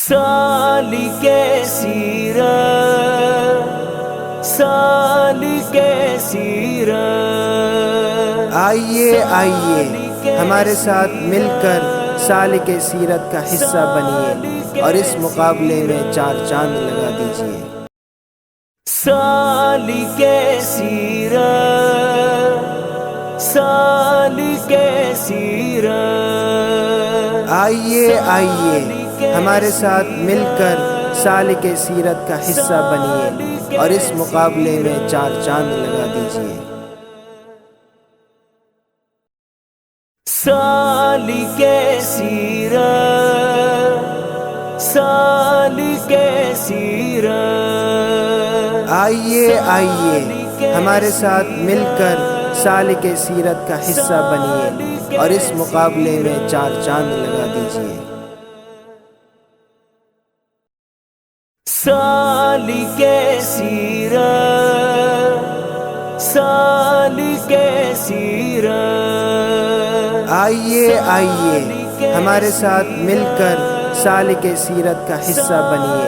سالک سیرت، سالک سیرت، آئیے آئیے ہمارے ساتھ مل کر سالک سیرت کا حصہ بنیے اور اس مقابلے میں 4 چاند لگا دیجیے۔ سالک سیرت، سالک سیرت، آئیے آئیے ہمارے ساتھ مل کر سالک سیرت کا حصہ بنیے اور اس مقابلے میں 4 چاند لگا دیجیے۔ سالک سیرت، سالک سیرت، آئیے آئیے ہمارے ساتھ مل کر سالک سیرت کا حصہ بنیے اور اس مقابلے میں 4 چاند لگا دیجیے۔ سالک سیرت، سالک سیرت، آئیے آئیے ہمارے ساتھ مل کر سالک سیرت کا حصہ بنیے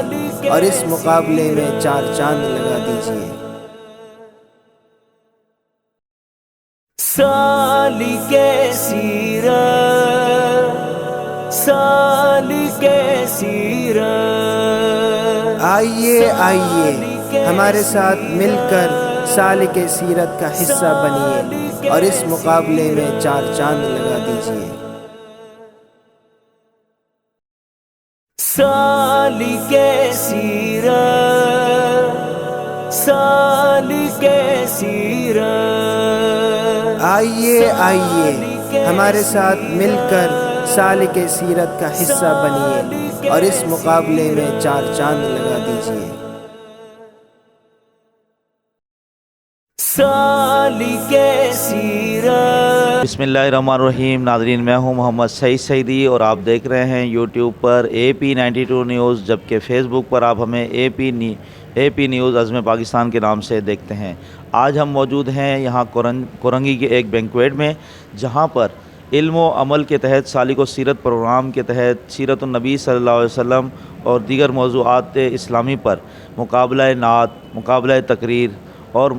اور اس مقابلے میں 4 چاند لگا دیجیے۔ سالک سیرت، سالک سیرت، آئیے آئیے ہمارے ساتھ مل کر سالک سیرت کا حصہ بنیے اور اس مقابلے میں 4 چاند لگا دیجیے۔ سالک سیرت، سالک سیرت، آئیے آئیے ہمارے ساتھ مل کر سالک سیرت کا حصہ بنیے اور اس مقابلے میں 4 چاند لگا دیجیے۔ سالک سیرت۔ بسم اللہ الرحمن الرحیم۔ ناظرین، میں ہوں محمد سعید سعیدی اور آپ دیکھ رہے ہیں یوٹیوب پر AP92 نیوز، جبکہ فیس بک پر آپ ہمیں AP نیوز عزم پاکستان کے نام سے دیکھتے ہیں۔ آج ہم موجود ہیں یہاں کورنگی کے ایک بینکویٹ میں، جہاں پر علم و عمل کے تحت سالک و سیرت پروگرام کے تحت سیرت النبی صلی اللہ علیہ وسلم اور دیگر موضوعات اسلامی پر مقابلہ نعت، مقابلہ تقریر اور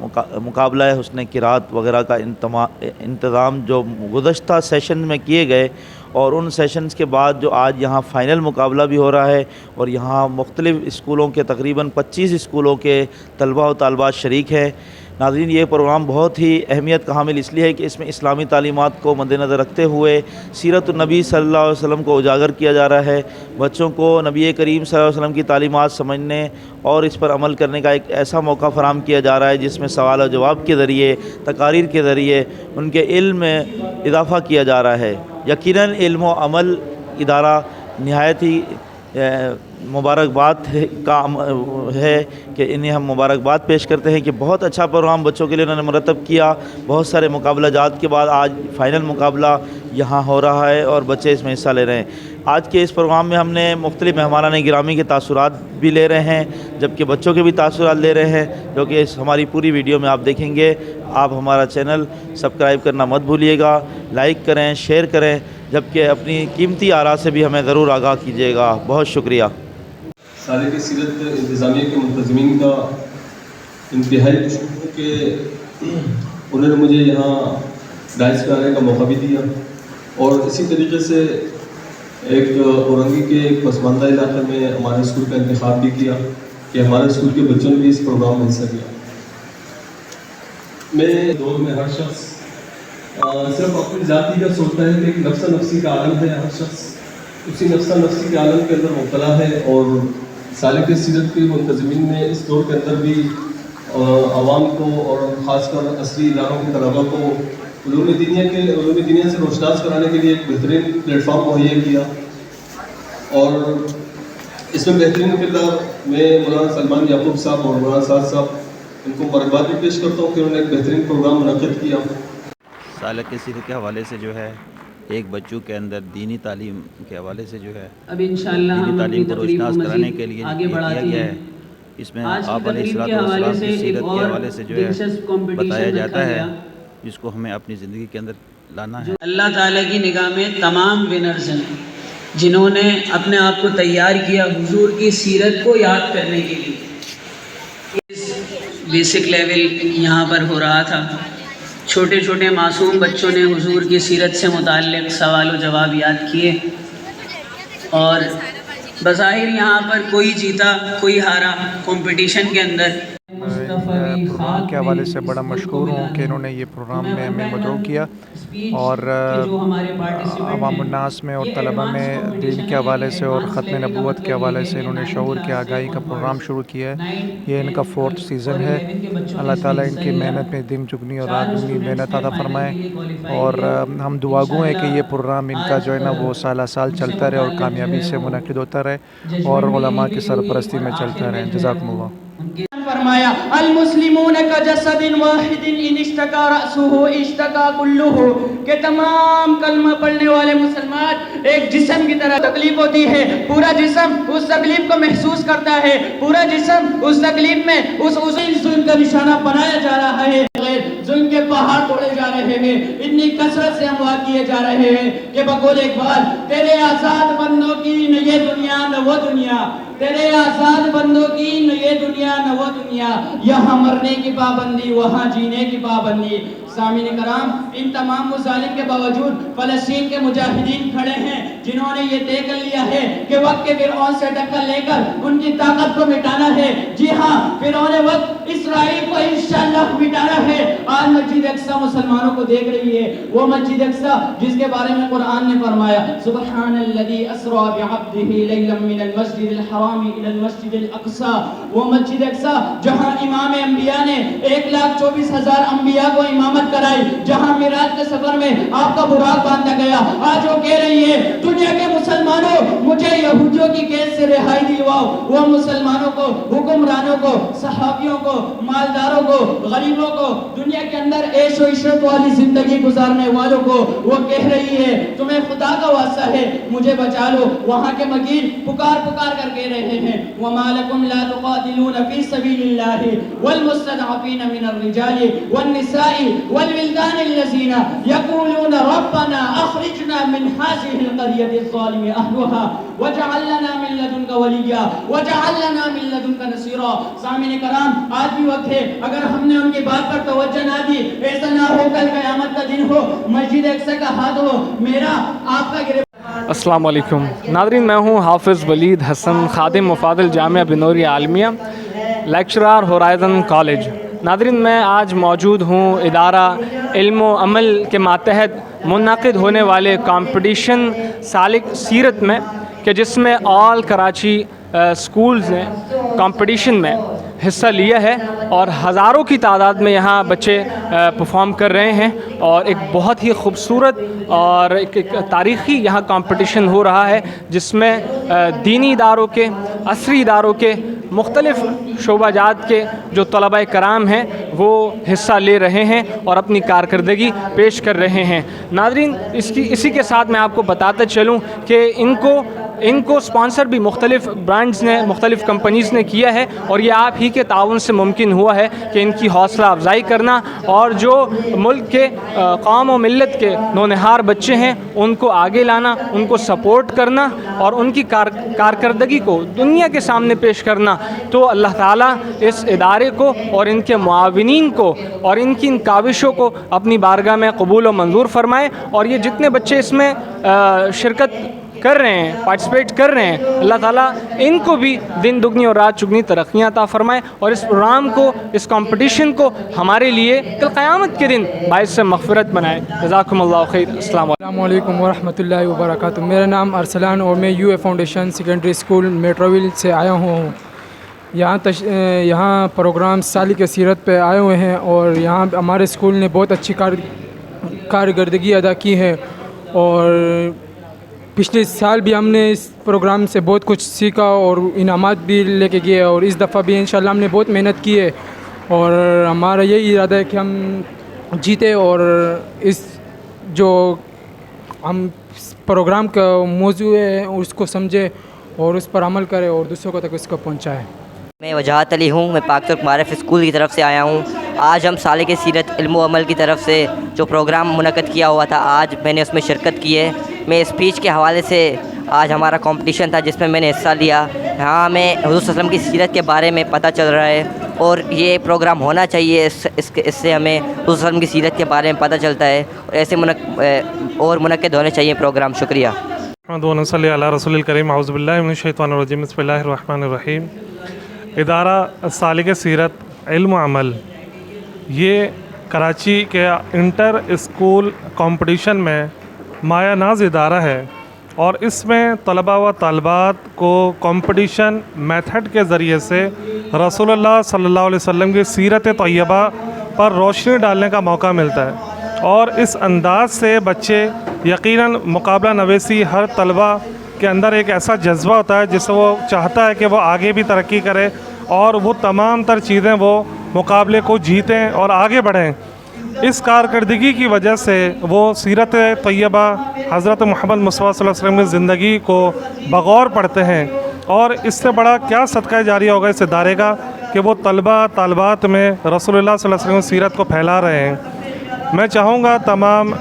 مقابلہ حسن قرات وغیرہ کا انتظام جو گزشتہ سیشن میں کیے گئے، اور ان سیشنز کے بعد جو آج یہاں فائنل مقابلہ بھی ہو رہا ہے، اور یہاں مختلف اسکولوں کے تقریباً 25 اسکولوں کے طلباء و طالبات شریک ہیں۔ ناظرین، یہ پروگرام بہت ہی اہمیت کا حامل اس لیے ہے کہ اس میں اسلامی تعلیمات کو مد نظر رکھتے ہوئے سیرت النبی صلی اللہ علیہ وسلم کو اجاگر کیا جا رہا ہے۔ بچوں کو نبی کریم صلی اللہ علیہ وسلم کی تعلیمات سمجھنے اور اس پر عمل کرنے کا ایک ایسا موقع فراہم کیا جا رہا ہے جس میں سوال و جواب کے ذریعے، تقاریر کے ذریعے ان کے علم میں اضافہ کیا جا رہا ہے۔ یقیناً علم و عمل ادارہ نہایت ہی مبارکباد کا ہے کہ انہیں ہم مبارکباد پیش کرتے ہیں کہ بہت اچھا پروگرام بچوں کے لیے انہوں نے مرتب کیا۔ بہت سارے مقابلہ جات کے بعد آج فائنل مقابلہ یہاں ہو رہا ہے اور بچے اس میں حصہ لے رہے ہیں۔ آج کے اس پروگرام میں ہم نے مختلف مہمانان گرامی کے تاثرات بھی لے رہے ہیں، جبکہ بچوں کے بھی تاثرات لے رہے ہیں، جو کہ ہماری پوری ویڈیو میں آپ دیکھیں گے۔ آپ ہمارا چینل سبسکرائب کرنا مت بھولیے گا، لائک کریں، شیئر کریں، جبکہ اپنی قیمتی آراء سے بھی ہمیں ضرور آگاہ کیجیے گا۔ بہت شکریہ۔ سالک سیرت انتظامیہ کے منتظمین کا انتہائی شکر ہے کہ انہوں نے مجھے یہاں ڈانس پہ آنے کا موقع بھی دیا، اور اسی طریقے سے ایک کورنگی کے ایک پسماندہ علاقے میں ہمارے اسکول کا انتخاب بھی کیا کہ ہمارے اسکول کے بچوں نے بھی اس پروگرام میں حصہ لیا۔ میں دور میں ہر شخص صرف اپنی ذاتی کا سوچتا ہے کہ ایک نفسا نفسی کا عالم ہے، ہر شخص اسی نفسا نفسی کے عالم کے اندر مبتلا ہے، اور سالک سیرت کے منتظمین نے اس دور کے اندر بھی عوام کو اور خاص کر عصری اداروں کے طلباء کو علوم دینیہ سے روشناس کرانے کے لیے ایک بہترین پلیٹ فارم مہیا کیا، اور اس میں بہترین کردار میں مولانا سلمان یعقوب صاحب اور مولانا سعد صاحب ان کو مبارکباد بھی پیش کرتا ہوں کہ انہوں نے ایک بہترین پروگرام منعقد کیا۔ سالک سیرت کے حوالے سے جو ہے ایک بچوں کے اندر دینی تعلیم کے حوالے سے جو ہے اب انشاءاللہ دینی ہم تعلیم کو تقریب روشناس کرانے کے لیے آگے یہ کیا بڑھاتے گیا ہیں۔ ہے۔ اس میں آج کی آپ علیہ تقریب کے الصلوۃ حوالے والسلام سے کی ایک سیرت کے اور حوالے سے جو ہے دلچسپ کمپٹیشن بتایا رکھا جاتا ہے، گیا جس کو ہمیں اپنی زندگی کے اندر لانا ہے۔ اللہ تعالیٰ کی نگاہ میں تمام ونرز ہیں، جنہوں نے اپنے آپ کو تیار کیا حضور کی سیرت کو یاد کرنے کے لیے. بیسک لیول یہاں پر ہو رہا تھا. چھوٹے چھوٹے معصوم بچوں نے حضور کی سیرت سے متعلق سوال و جواب یاد کیے، اور بظاہر یہاں پر کوئی جیتا کوئی ہارا کمپٹیشن کے اندر. پروگرام کے حوالے سے بڑا مشکور ہوں کہ انہوں نے یہ پروگرام میں ہمیں مدعو کیا اور عوام الناس میں اور طلبہ میں دین کے حوالے سے اور ختم نبوت کے حوالے سے انہوں نے شعور کی آگاہی کا پروگرام شروع کیا ہے. یہ ان کا 4تھ سیزن ہے. اللہ تعالیٰ ان کی محنت میں دن چگنی اور رات دگنی محنت عطا فرمائے، اور ہم دعا گو ہیں کہ یہ پروگرام ان کا جو ہے نا وہ سالہ سال چلتا رہے اور کامیابی سے منعقد ہوتا رہے اور علماء کی سرپرستی میں چلتا رہے. جزاکم اللہ. فرمایا المسلمون کا جسد واحد ان اشتکا رأسہ اشتکا کلہ، کہ تمام کلمہ پڑھنے والے مسلمان ایک جسم کی طرح تکلیف ہوتی ہے، پورا جسم اس تکلیف کو محسوس کرتا ہے، پورا جسم اس تکلیف میں اس ظلم کا نشانہ بنایا جا رہا ہے. ظلم کے پہاڑ توڑے جا رہے ہیں، اتنی کثرت سے اموات کیے جا رہے ہیں کہ بقول اقبال تیرے آزاد بندوں کی نہ یہ دنیا نہ وہ دنیا، تیرے آزاد بندوں کی نہ یہ دنیا نہ وہ دنیا، یہاں مرنے کی پابندی وہاں جینے کی پابندی. سامعین کرام، ان تمام مظالم کے باوجود فلسطین کے مجاہدین کھڑے ہیں جنہوں نے یہ طے کر لیا ہے کہ وقت کے فرعون سے ٹکر لے کر ان کی طاقت کو مٹانا ہے. جی ہاں، فرعون وقت اسرائیل کو انشاءاللہ مٹانا ہے. آج مسجد اقصی مسلمانوں کو دیکھ رہی ہے، وہ مسجد اقصی جس کے بارے میں قرآن نے فرمایا سبحان الذی اسری بعبدہ لیلا من المسجد الحرام الى المسجد الاقصی. وہ مسجد اقصی جہاں امام انبیاء نے 1,24,000 انبیاء کو امامت کرائی، جہاں معراج کے سفر میں آپ کا براق باندھا گیا. آج وہ کہہ رہی ہے دنیا کے مسلمانوں مجھے یہودیوں کی قید سے رہائی دلواؤ. وہ مسلمانوں کو، حکمرانوں کو، صحابیوں کو، مالداروں کو، غریبوں کو، دنیا کے اندر عیش و عشرت والی زندگی گزارنے والوں کو وہ کہہ رہی ہے تمہیں خدا کا واسطہ ہے مجھے بچا لو. وہاں کے مکیر پکار پکار کر کہہ رہے ہیں وَمَا لَكُمْ لَا تُقَاتِلُونَ فِي سَبِيلِ اللَّهِ وَالْمُسْتَضْعَفِينَ مِنَ الرِّجَالِ وَالنِّسَاءِ وَالْوِلْدَانِ الَّذِينَ يَقُولُونَ رَبَّنَا أَخْرِجْنَا مِنْ هَٰذِهِ الْقَرْيَةِ الظَّالِمِ أَهْلُهَا وَاجْعَل لَّنَا مِن لَّدُنكَ وَلِيًّا وَاجْعَل لَّنَا مِن لَّدُنكَ نَصِيرًا. سامعین کرام، آج بھی وقت ہے، اگر ہم نے ان کی بات پر توجہ نہ دی، ایسا نہ ہو کل قیامت کا دن ہو، مسجد اقصی کا ہاتھ ہو میرا آپ کا گرفت. السلام علیکم ناظرین، میں ہوں حافظ ولید حسن، خادم مفاضل جامعہ بنوری عالمیہ، لیکچرار ہورائزن کالج. ناظرین، میں آج موجود ہوں ادارہ علم و عمل کے ماتحت منعقد ہونے والے کمپٹیشن سالک سیرت میں، کہ جس میں آل کراچی سکولز نے کمپٹیشن میں حصہ لیا ہے اور ہزاروں کی تعداد میں یہاں بچے پرفارم کر رہے ہیں، اور ایک بہت ہی خوبصورت اور ایک تاریخی یہاں کمپٹیشن ہو رہا ہے جس میں دینی اداروں کے، عصری اداروں کے، مختلف شعبہ جات کے جو طلباء کرام ہیں وہ حصہ لے رہے ہیں اور اپنی کارکردگی پیش کر رہے ہیں. ناظرین، اسی کے ساتھ میں آپ کو بتاتا چلوں کہ ان کو سپانسر بھی مختلف برانڈز نے، مختلف کمپنیز نے کیا ہے، اور یہ آپ ہی کے تعاون سے ممکن ہوا ہے کہ ان کی حوصلہ افزائی کرنا اور جو ملک کے قوم و ملت کے نونہار بچے ہیں ان کو آگے لانا، ان کو سپورٹ کرنا اور ان کی کارکردگی کو دنیا کے سامنے پیش کرنا. تو اللہ تعالیٰ اس ادارے کو اور ان کے معاونین کو اور ان کی ان کاوشوں کو اپنی بارگاہ میں قبول و منظور فرمائے، اور یہ جتنے بچے اس میں شرکت کر رہے ہیں، پارٹیسپیٹ کر رہے ہیں، اللہ تعالیٰ ان کو بھی دن دگنی اور رات چگنی ترقیاں عطا فرمائے، اور اس پروگرام کو، اس کمپٹیشن کو ہمارے لیے کل قیامت کے دن باعث سے مغفرت بنائے. جزاکم اللہ خیر. السلام علیکم ورحمۃ اللہ وبرکاتہ. میرا نام ارسلان اور میں U A foundation secondary school Metroville سے آیا ہوں. یہاں پروگرام سالک سیرت پہ آئے ہوئے ہیں، اور یہاں ہمارے اسکول نے بہت اچھی کارکردگی ادا کی ہے، اور پچھلے سال بھی ہم نے اس پروگرام سے بہت کچھ سیکھا اور انعامات بھی لے کے گئے، اور اس دفعہ بھی انشاءاللہ ہم نے بہت محنت کی ہے، اور ہمارا یہی ارادہ ہے کہ ہم جیتے اور اس جو ہم پروگرام کا موضوع ہے اس کو سمجھے اور اس پر عمل کرے اور دوسروں کو تک اس کو پہنچائے. میں وجاہت علی ہوں، میں پاک ترک معارف اسکول کی طرف سے آیا ہوں. آج ہم سالک سیرت علم و عمل کی طرف سے جو پروگرام منعقد کیا ہوا تھا، آج میں نے اس میں شرکت کی ہے. میں اسپیچ کے حوالے سے آج ہمارا کمپٹیشن تھا جس میں میں نے حصہ لیا. یہاں ہمیں حضور صلی اللہ علیہ وسلم کی سیرت کے بارے میں پتہ چل رہا ہے اور یہ پروگرام ہونا چاہیے. اس سے ہمیں حضور صلی اللہ علیہ وسلم کی سیرت کے بارے میں پتہ چلتا ہے اور ایسے اور منعقد ہونے چاہیے پروگرام. شکریہ. صلی اللہ رسول الکریم. اعوذ باللہ من الشیطان الرجیم. بسم اللہ الرحمن الرحیم. ادارہ سالک سیرت علم و عمل یہ کراچی کے انٹر اسکول کمپٹیشن میں مایہ ناز ادارہ ہے اور اس میں طلباء و طالبات کو کمپٹیشن میتھڈ کے ذریعے سے رسول اللہ صلی اللہ علیہ وسلم کی سیرت طیبہ پر روشنی ڈالنے کا موقع ملتا ہے اور اس انداز سے بچے یقیناً مقابلہ نویسی ہر طلبہ کے اندر ایک ایسا جذبہ ہوتا ہے جس سے وہ چاہتا ہے کہ وہ آگے بھی ترقی کرے اور وہ تمام تر چیزیں وہ مقابلے کو جیتیں اور آگے بڑھیں. اس کارکردگی کی وجہ سے وہ سیرت طیبہ حضرت محمد مصطفیٰ صلی اللہ علیہ وسلم کی زندگی کو بغور پڑھتے ہیں اور اس سے بڑا کیا صدقہ جاریہ ہوگا اس ادارے کا کہ وہ طلبہ طالبات میں رسول اللہ صلی اللہ علیہ وسلم کی سیرت کو پھیلا رہے ہیں. میں چاہوں گا تمام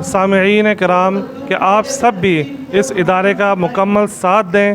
سامعین کرام کہ آپ سب بھی اس ادارے کا مکمل ساتھ دیں,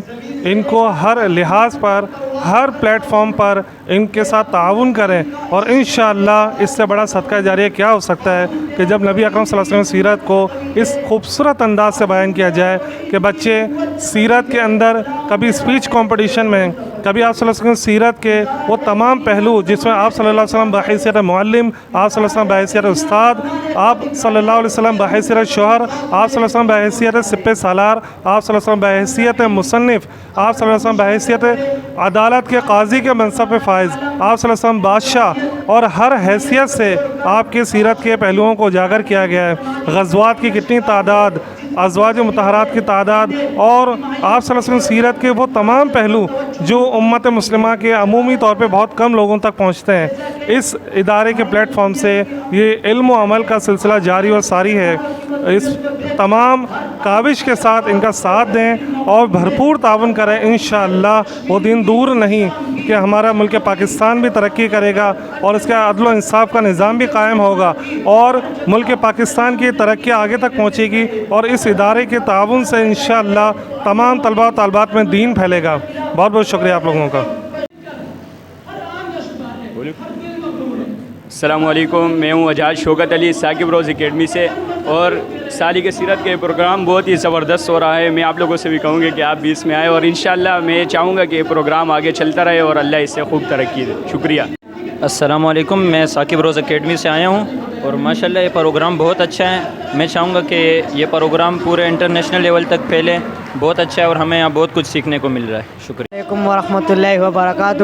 ان کو ہر لحاظ پر ہر پلیٹ فارم پر ان کے ساتھ تعاون کریں اور انشاءاللہ اس سے بڑا صدقہ جاریہ کیا ہو سکتا ہے کہ جب نبی اکرم صلی اللہ علیہ وسلم سیرت کو اس خوبصورت انداز سے بیان کیا جائے کہ بچے سیرت کے اندر کبھی اسپیچ کمپٹیشن میں, کبھی آپ صلی اللہ علیہ وسلم سیرت کے وہ تمام پہلو جس میں آپ صلی اللہ علیہ وسلم بحیثیت معلم, آپ صلی اللہ علیہ وسلم بحیثیت استاد, آپ صلی اللہ علیہ وسلم بحیثیت شوہر, آپ صلی اللہ علیہ وسلم بحیثیت سپہ سالار, آپ صلی اللہ علیہ وسلم بحیثیت مصنف, آپ صلی اللہ علیہ وسلم بحیثیت عدالت کے قاضی کے منصب پہ فائز, آپ صلی اللہ علیہ وسلم بادشاہ, اور ہر حیثیت سے آپ کی سیرت کے پہلوؤں کو اجاگر کیا گیا ہے. غزوات کی کتنی تعداد, ازواج مطہرات کی تعداد اور آپ صلی اللہ علیہ وسلم سیرت کے وہ تمام پہلو جو امت مسلمہ کے عمومی طور پہ بہت کم لوگوں تک پہنچتے ہیں. اس ادارے کے پلیٹ فارم سے یہ علم و عمل کا سلسلہ جاری اور ساری ہے. اس تمام کاوش کے ساتھ ان کا ساتھ دیں اور بھرپور تعاون کریں. انشاءاللہ وہ دن دور نہیں کہ ہمارا ملک پاکستان بھی ترقی کرے گا اور اس کا عدل و انصاف کا نظام بھی قائم ہوگا اور ملک پاکستان کی ترقی آگے تک پہنچے گی اور اس ادارے کے تعاون سے انشاءاللہ تمام طلباء و طالبات میں دین پھیلے گا. بہت بہت شکریہ آپ لوگوں کا. السلام علیکم. میں ہوں اجاز شوکت علی ثاقب روز اکیڈمی سے اور سالک سیرت کے پروگرام بہت ہی زبردست ہو رہا ہے. میں آپ لوگوں سے بھی کہوں گا کہ آپ بھی اس میں آئے اور انشاءاللہ میں چاہوں گا کہ یہ پروگرام آگے چلتا رہے اور اللہ اس سے خوب ترقی دے. شکریہ. السلام علیکم. میں ثاقب روز اکیڈمی سے آیا ہوں اور ماشاءاللہ یہ پروگرام بہت اچھا ہے. میں چاہوں گا کہ یہ پروگرام پورے انٹرنیشنل لیول تک پھیلے. بہت اچھا ہے اور ہمیں یہاں بہت کچھ سیکھنے کو مل رہا ہے. شکریہ. علیکم ورحمۃ اللہ وبرکاتہ.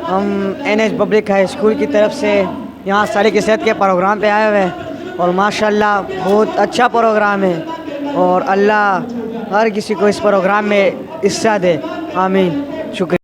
ہم NH پبلک ہائی اسکول کی طرف سے یہاں سالک سیرت کے پروگرام پہ آئے ہوئے ہیں اور ماشاءاللہ بہت اچھا پروگرام ہے اور اللہ ہر کسی کو اس پروگرام میں حصہ دے. آمین. شکریہ.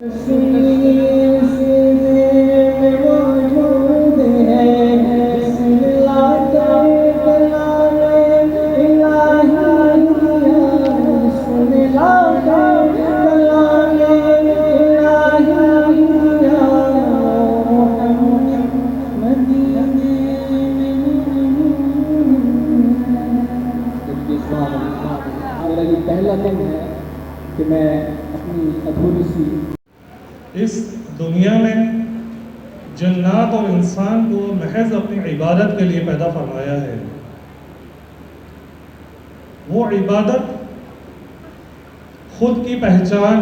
پہلا دن ہے کہ میں اپنی ادھوری سی اس دنیا میں جنات اور انسان کو محض اپنی عبادت کے لیے پیدا فرمایا ہے. وہ عبادت خود کی پہچان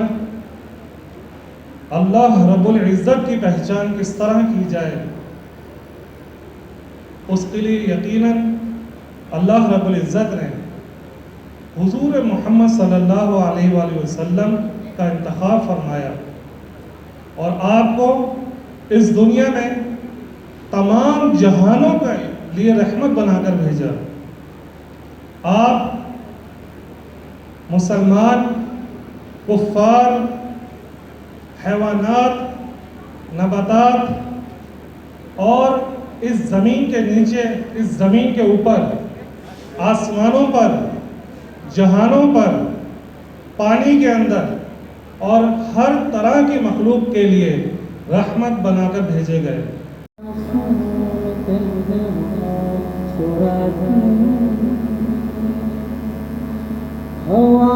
اللہ رب العزت کی پہچان کس طرح کی جائے اس کے لیے یقیناً اللہ رب العزت نے حضور محمد صلی اللہ علیہ وآلہ وسلم کا انتخاب فرمایا اور آپ کو اس دنیا میں تمام جہانوں کے لیے رحمت بنا کر بھیجا. آپ مسلمان, کفار, حیوانات, نباتات اور اس زمین کے نیچے, اس زمین کے اوپر, آسمانوں پر, جہانوں پر, پانی کے اندر اور ہر طرح کی مخلوق کے لیے رحمت بنا کر بھیجے گئے. ہوا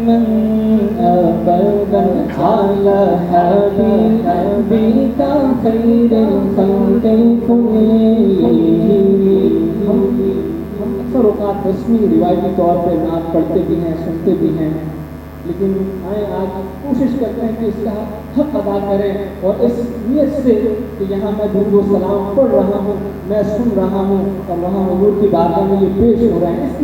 من أبدا على حبيبك خير الخلق كلهم اکثر اوقات رسمی روایتی طور پہ نعت پڑھتے بھی ہیں سنتے بھی ہیں لیکن آئیں آج کوشش کرتے ہیں کہ اس کا حق ادا کریں اور اس نیت سے کہ یہاں میں درود و سلام پڑھ رہا ہوں میں سن رہا ہوں اور وہاں حضور کی بارگاہ میں یہ پیش ہو رہے ہیں اس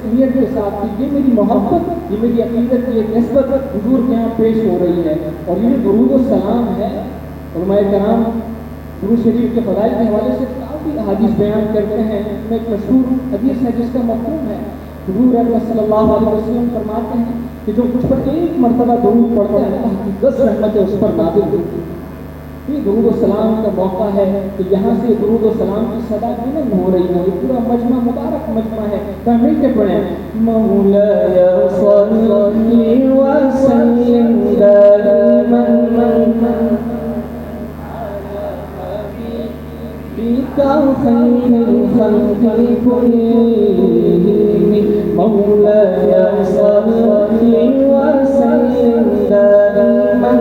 نیت کے ساتھ کہ یہ میری محبت یہ میری عقیدت کی ایک نسبت حضور کے یہاں پیش ہو رہی ہے اور یہ درود و سلام ہے علماء کرام درود شریف کے فضائل کے حوالے سے کافی احادیث بیان کرتے ہیں میں ایک مشہور حدیث ہے جس کا مفہوم ہے حضور اکرم صلی اللہ علیہ وسلم فرماتے ہیں کہ جو مجھ پر ایک مرتبہ درود پڑھتا ہے اللہ کی 10 رحمتیں اس پر نازل ہوتی ہیں یہ درود و سلام کا موقع ہے کہ یہاں سے درود و سلام کی صدا بلند ہو رہی ہے یہ پورا مجمع مبارک مجمع ہے تو مل کے پڑھیں مولایا صلی وسلم دائما فيك خير الخلق كلهم مولاي صل وسلم دائما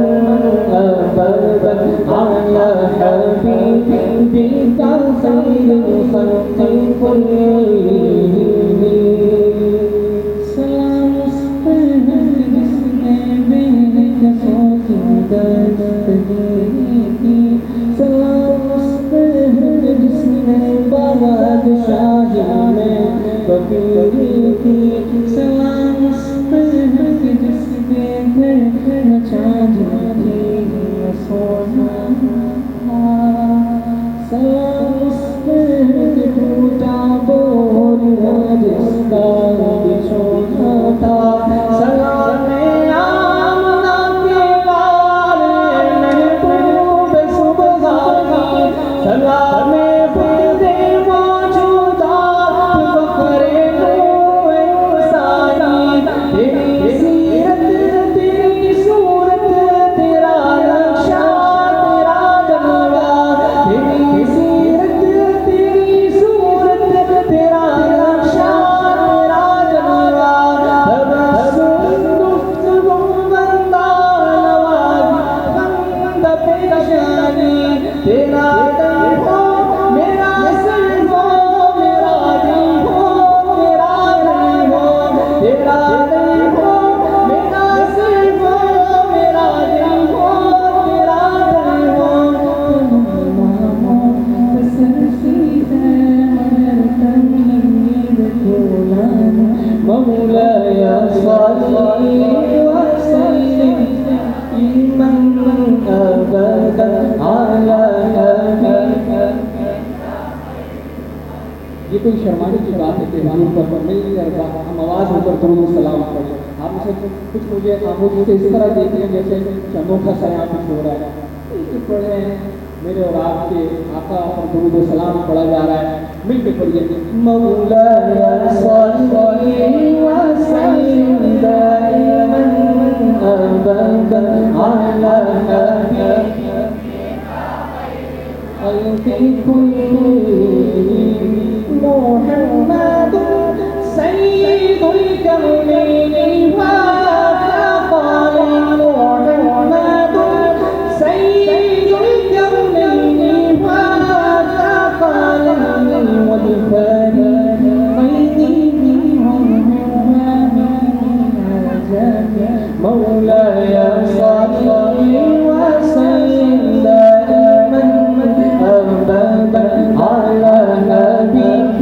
أبدا على حبيبك خير الخلق كلهم سلام بك صوت دستگیری سلام جس میں بادشاہی میں فقیری کی سلام جس کے گھر نچاندی تھی سونا سلام ٹوٹا بولنا جس کا بچھونا تھا سلام آمنہ کے بارے محبوب سبحانی سلام برد موجودات فخر نوع انسانی تیری سیرت تیری صورت تیرا نقشہ تیرا جلوہ تیری سیرت تیری صورت تیرا نقشہ تیرا جلوہ تبسم گفتگو بندہ نوازی بندہ پیشانی تیرا یہ کوئی شرمانے کی بات ہے کہ حضور پر نہیں کرتا ہم آواز ہو کر درود و سلام پڑھیں آپ سے کچھ مجھے خاموشی سے اس طرح دیکھتے ہیں جیسے چندوں کا سیاح کچھ ہو رہا ہے پڑھیں میرے اور آپ کے آقا پر درود و سلام پڑھا جا رہا ہے مل کے پڑھیے مولانا صلی وسلم دائما ابدا علی حبیبک محمد سید الکونین والثقلین محمد سید الکونین والثقلین والفریقین مولاي صل وسلم دائما ابدا على نبيك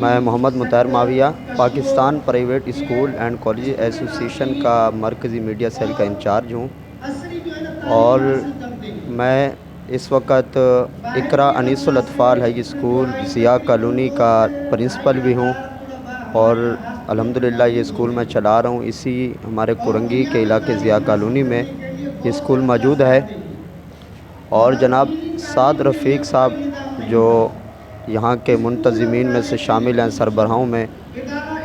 میں Muhammad Mutahir Muawiya Pakistan private school and college association کا مرکزی میڈیا سیل کا انچارج ہوں، اور میں اس وقت اقرا انیس الاطفال ہائی اسکول ضیاء کالونی کا پرنسپل بھی ہوں، اور الحمدللہ یہ اسکول میں چلا رہا ہوں۔ اسی ہمارے کورنگی کے علاقے ضیاء کالونی میں یہ اسکول موجود ہے، اور جناب سعد رفیق صاحب جو یہاں کے منتظمین میں سے شامل ہیں، سربراہوں میں،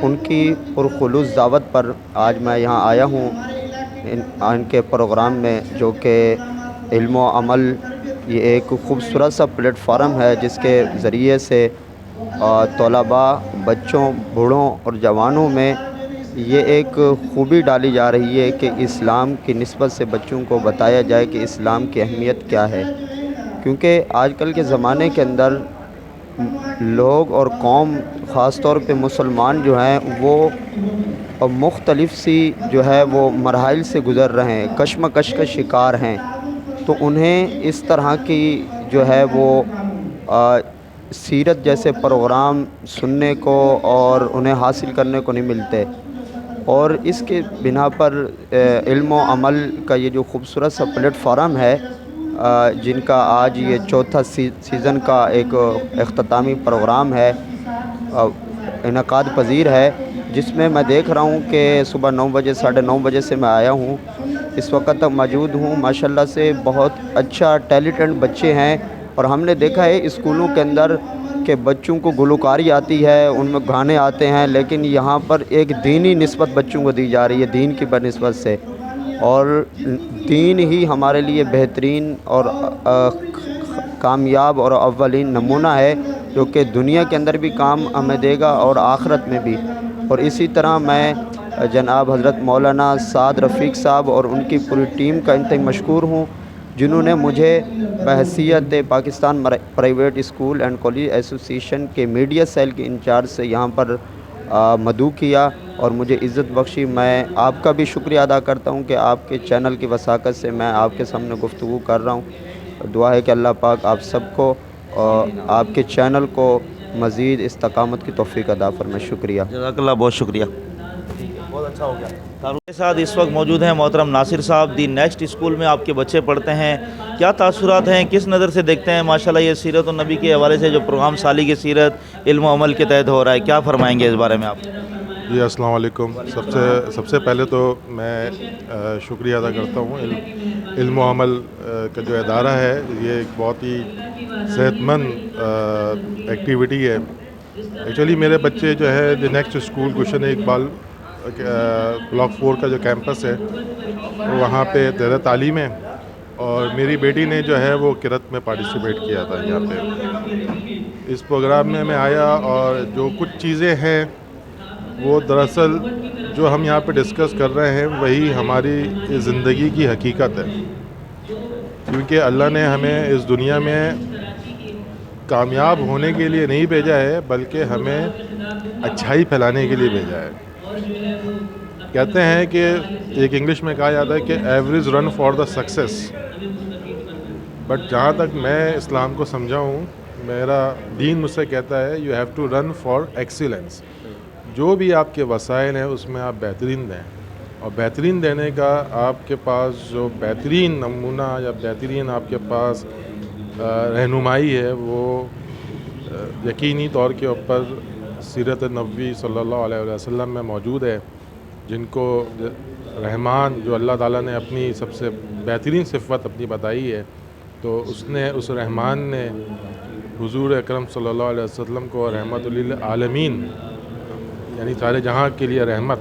ان کی پرخلوص دعوت پر آج میں یہاں آیا ہوں ان کے پروگرام میں، جو کہ علم و عمل، یہ ایک خوبصورت سا پلیٹ فارم ہے جس کے ذریعے سے طلباء، بچوں، بوڑھوں اور جوانوں میں یہ ایک خوبی ڈالی جا رہی ہے کہ اسلام کی نسبت سے بچوں کو بتایا جائے کہ اسلام کی اہمیت کیا ہے، کیونکہ آج کل کے زمانے کے اندر لوگ اور قوم، خاص طور پہ مسلمان جو ہیں، وہ مختلف سی جو ہے وہ مراحل سے گزر رہے ہیں، کشمکش کا شکار ہیں، تو انہیں اس طرح کی جو ہے وہ سیرت جیسے پروگرام سننے کو اور انہیں حاصل کرنے کو نہیں ملتے، اور اس کے بنا پر علم و عمل کا یہ جو خوبصورت سا پلیٹ فارم ہے، جن کا آج یہ چوتھا سیزن کا ایک اختتامی پروگرام ہے، انعقاد پذیر ہے، جس میں میں دیکھ رہا ہوں کہ صبح 9 بجے 9:30 بجے سے میں آیا ہوں، اس وقت تک موجود ہوں۔ ماشاءاللہ سے بہت اچھا ٹیلنٹڈ بچے ہیں، اور ہم نے دیکھا ہے اسکولوں کے اندر کہ بچوں کو گلوکاری آتی ہے، ان میں گانے آتے ہیں، لیکن یہاں پر ایک دینی نسبت بچوں کو دی جا رہی ہے، دین کی بنسبت سے، اور دین ہی ہمارے لیے بہترین اور کامیاب اور اولین نمونہ ہے، جو کہ دنیا کے اندر بھی کام ہمیں دے گا اور آخرت میں بھی۔ اور اسی طرح میں جناب حضرت مولانا سعد رفیق صاحب اور ان کی پوری ٹیم کا انتہائی مشکور ہوں، جنہوں نے مجھے بحیثیت Pakistan private school and college association کے میڈیا سیل کے انچارج سے یہاں پر مدعو کیا اور مجھے عزت بخشی۔ میں آپ کا بھی شکریہ ادا کرتا ہوں کہ آپ کے چینل کی وساقت سے میں آپ کے سامنے گفتگو کر رہا ہوں۔ دعا ہے کہ اللہ پاک آپ سب کو اور آپ کے چینل کو مزید استقامت کی توفیق عطا فرمائے۔ شکریہ، جزاک اللہ، بہت شکریہ، بہت اچھا ہو گیا۔ کے ساتھ اس وقت موجود ہیں محترم ناصر صاحب، دی نیکسٹ اسکول میں آپ کے بچے پڑھتے ہیں، کیا تاثرات ہیں، کس نظر سے دیکھتے ہیں ماشاءاللہ یہ سیرت النبی کے حوالے سے جو پروگرام سالی کی سیرت علم و عمل کے تحت ہو رہا ہے، کیا فرمائیں گے اس بارے میں آپ؟ جی السلام علیکم۔ سب سے پہلے تو میں شکریہ ادا کرتا ہوں علم و عمل کا جو ادارہ ہے، یہ ایک بہت ہی صحت مند ایکٹیویٹی ہے۔ ایکچولی میرے بچے جو ہے the next school Gulshan Iqbal block 4 کا جو کیمپس ہے وہاں پہ زیر تعلیم ہے، اور میری بیٹی نے جو ہے وہ قرأت میں پارٹیسپیٹ کیا تھا یہاں پہ۔ اس پروگرام میں آیا، اور جو کچھ چیزیں ہیں وہ دراصل جو ہم یہاں پہ ڈسکس کر رہے ہیں وہی ہماری زندگی کی حقیقت ہے، کیونکہ اللہ نے ہمیں اس دنیا میں کامیاب ہونے کے لیے نہیں بھیجا ہے، بلکہ ہمیں اچھائی پھیلانے کے لیے بھیجا ہے۔ کہتے ہیں کہ ایک انگلش میں کہا جاتا ہے کہ average run for the success, but جہاں تک میں اسلام کو سمجھا ہوں، میرا دین مجھ سے کہتا ہے you have to run for excellence. جو بھی آپ کے وسائل ہیں اس میں آپ بہترین دیں، اور بہترین دینے کا آپ کے پاس جو بہترین نمونہ یا بہترین آپ کے پاس رہنمائی ہے وہ یقینی طور کے اوپر سیرت نبوی صلی اللہ علیہ وسلم میں موجود ہے، جن کو رحمان جو اللہ تعالیٰ نے اپنی سب سے بہترین صفت اپنی بتائی ہے، تو اس رحمان نے حضور اکرم صلی اللہ علیہ وسلم کو رحمت للعالمین یعنی سارے جہاں کے لیے رحمت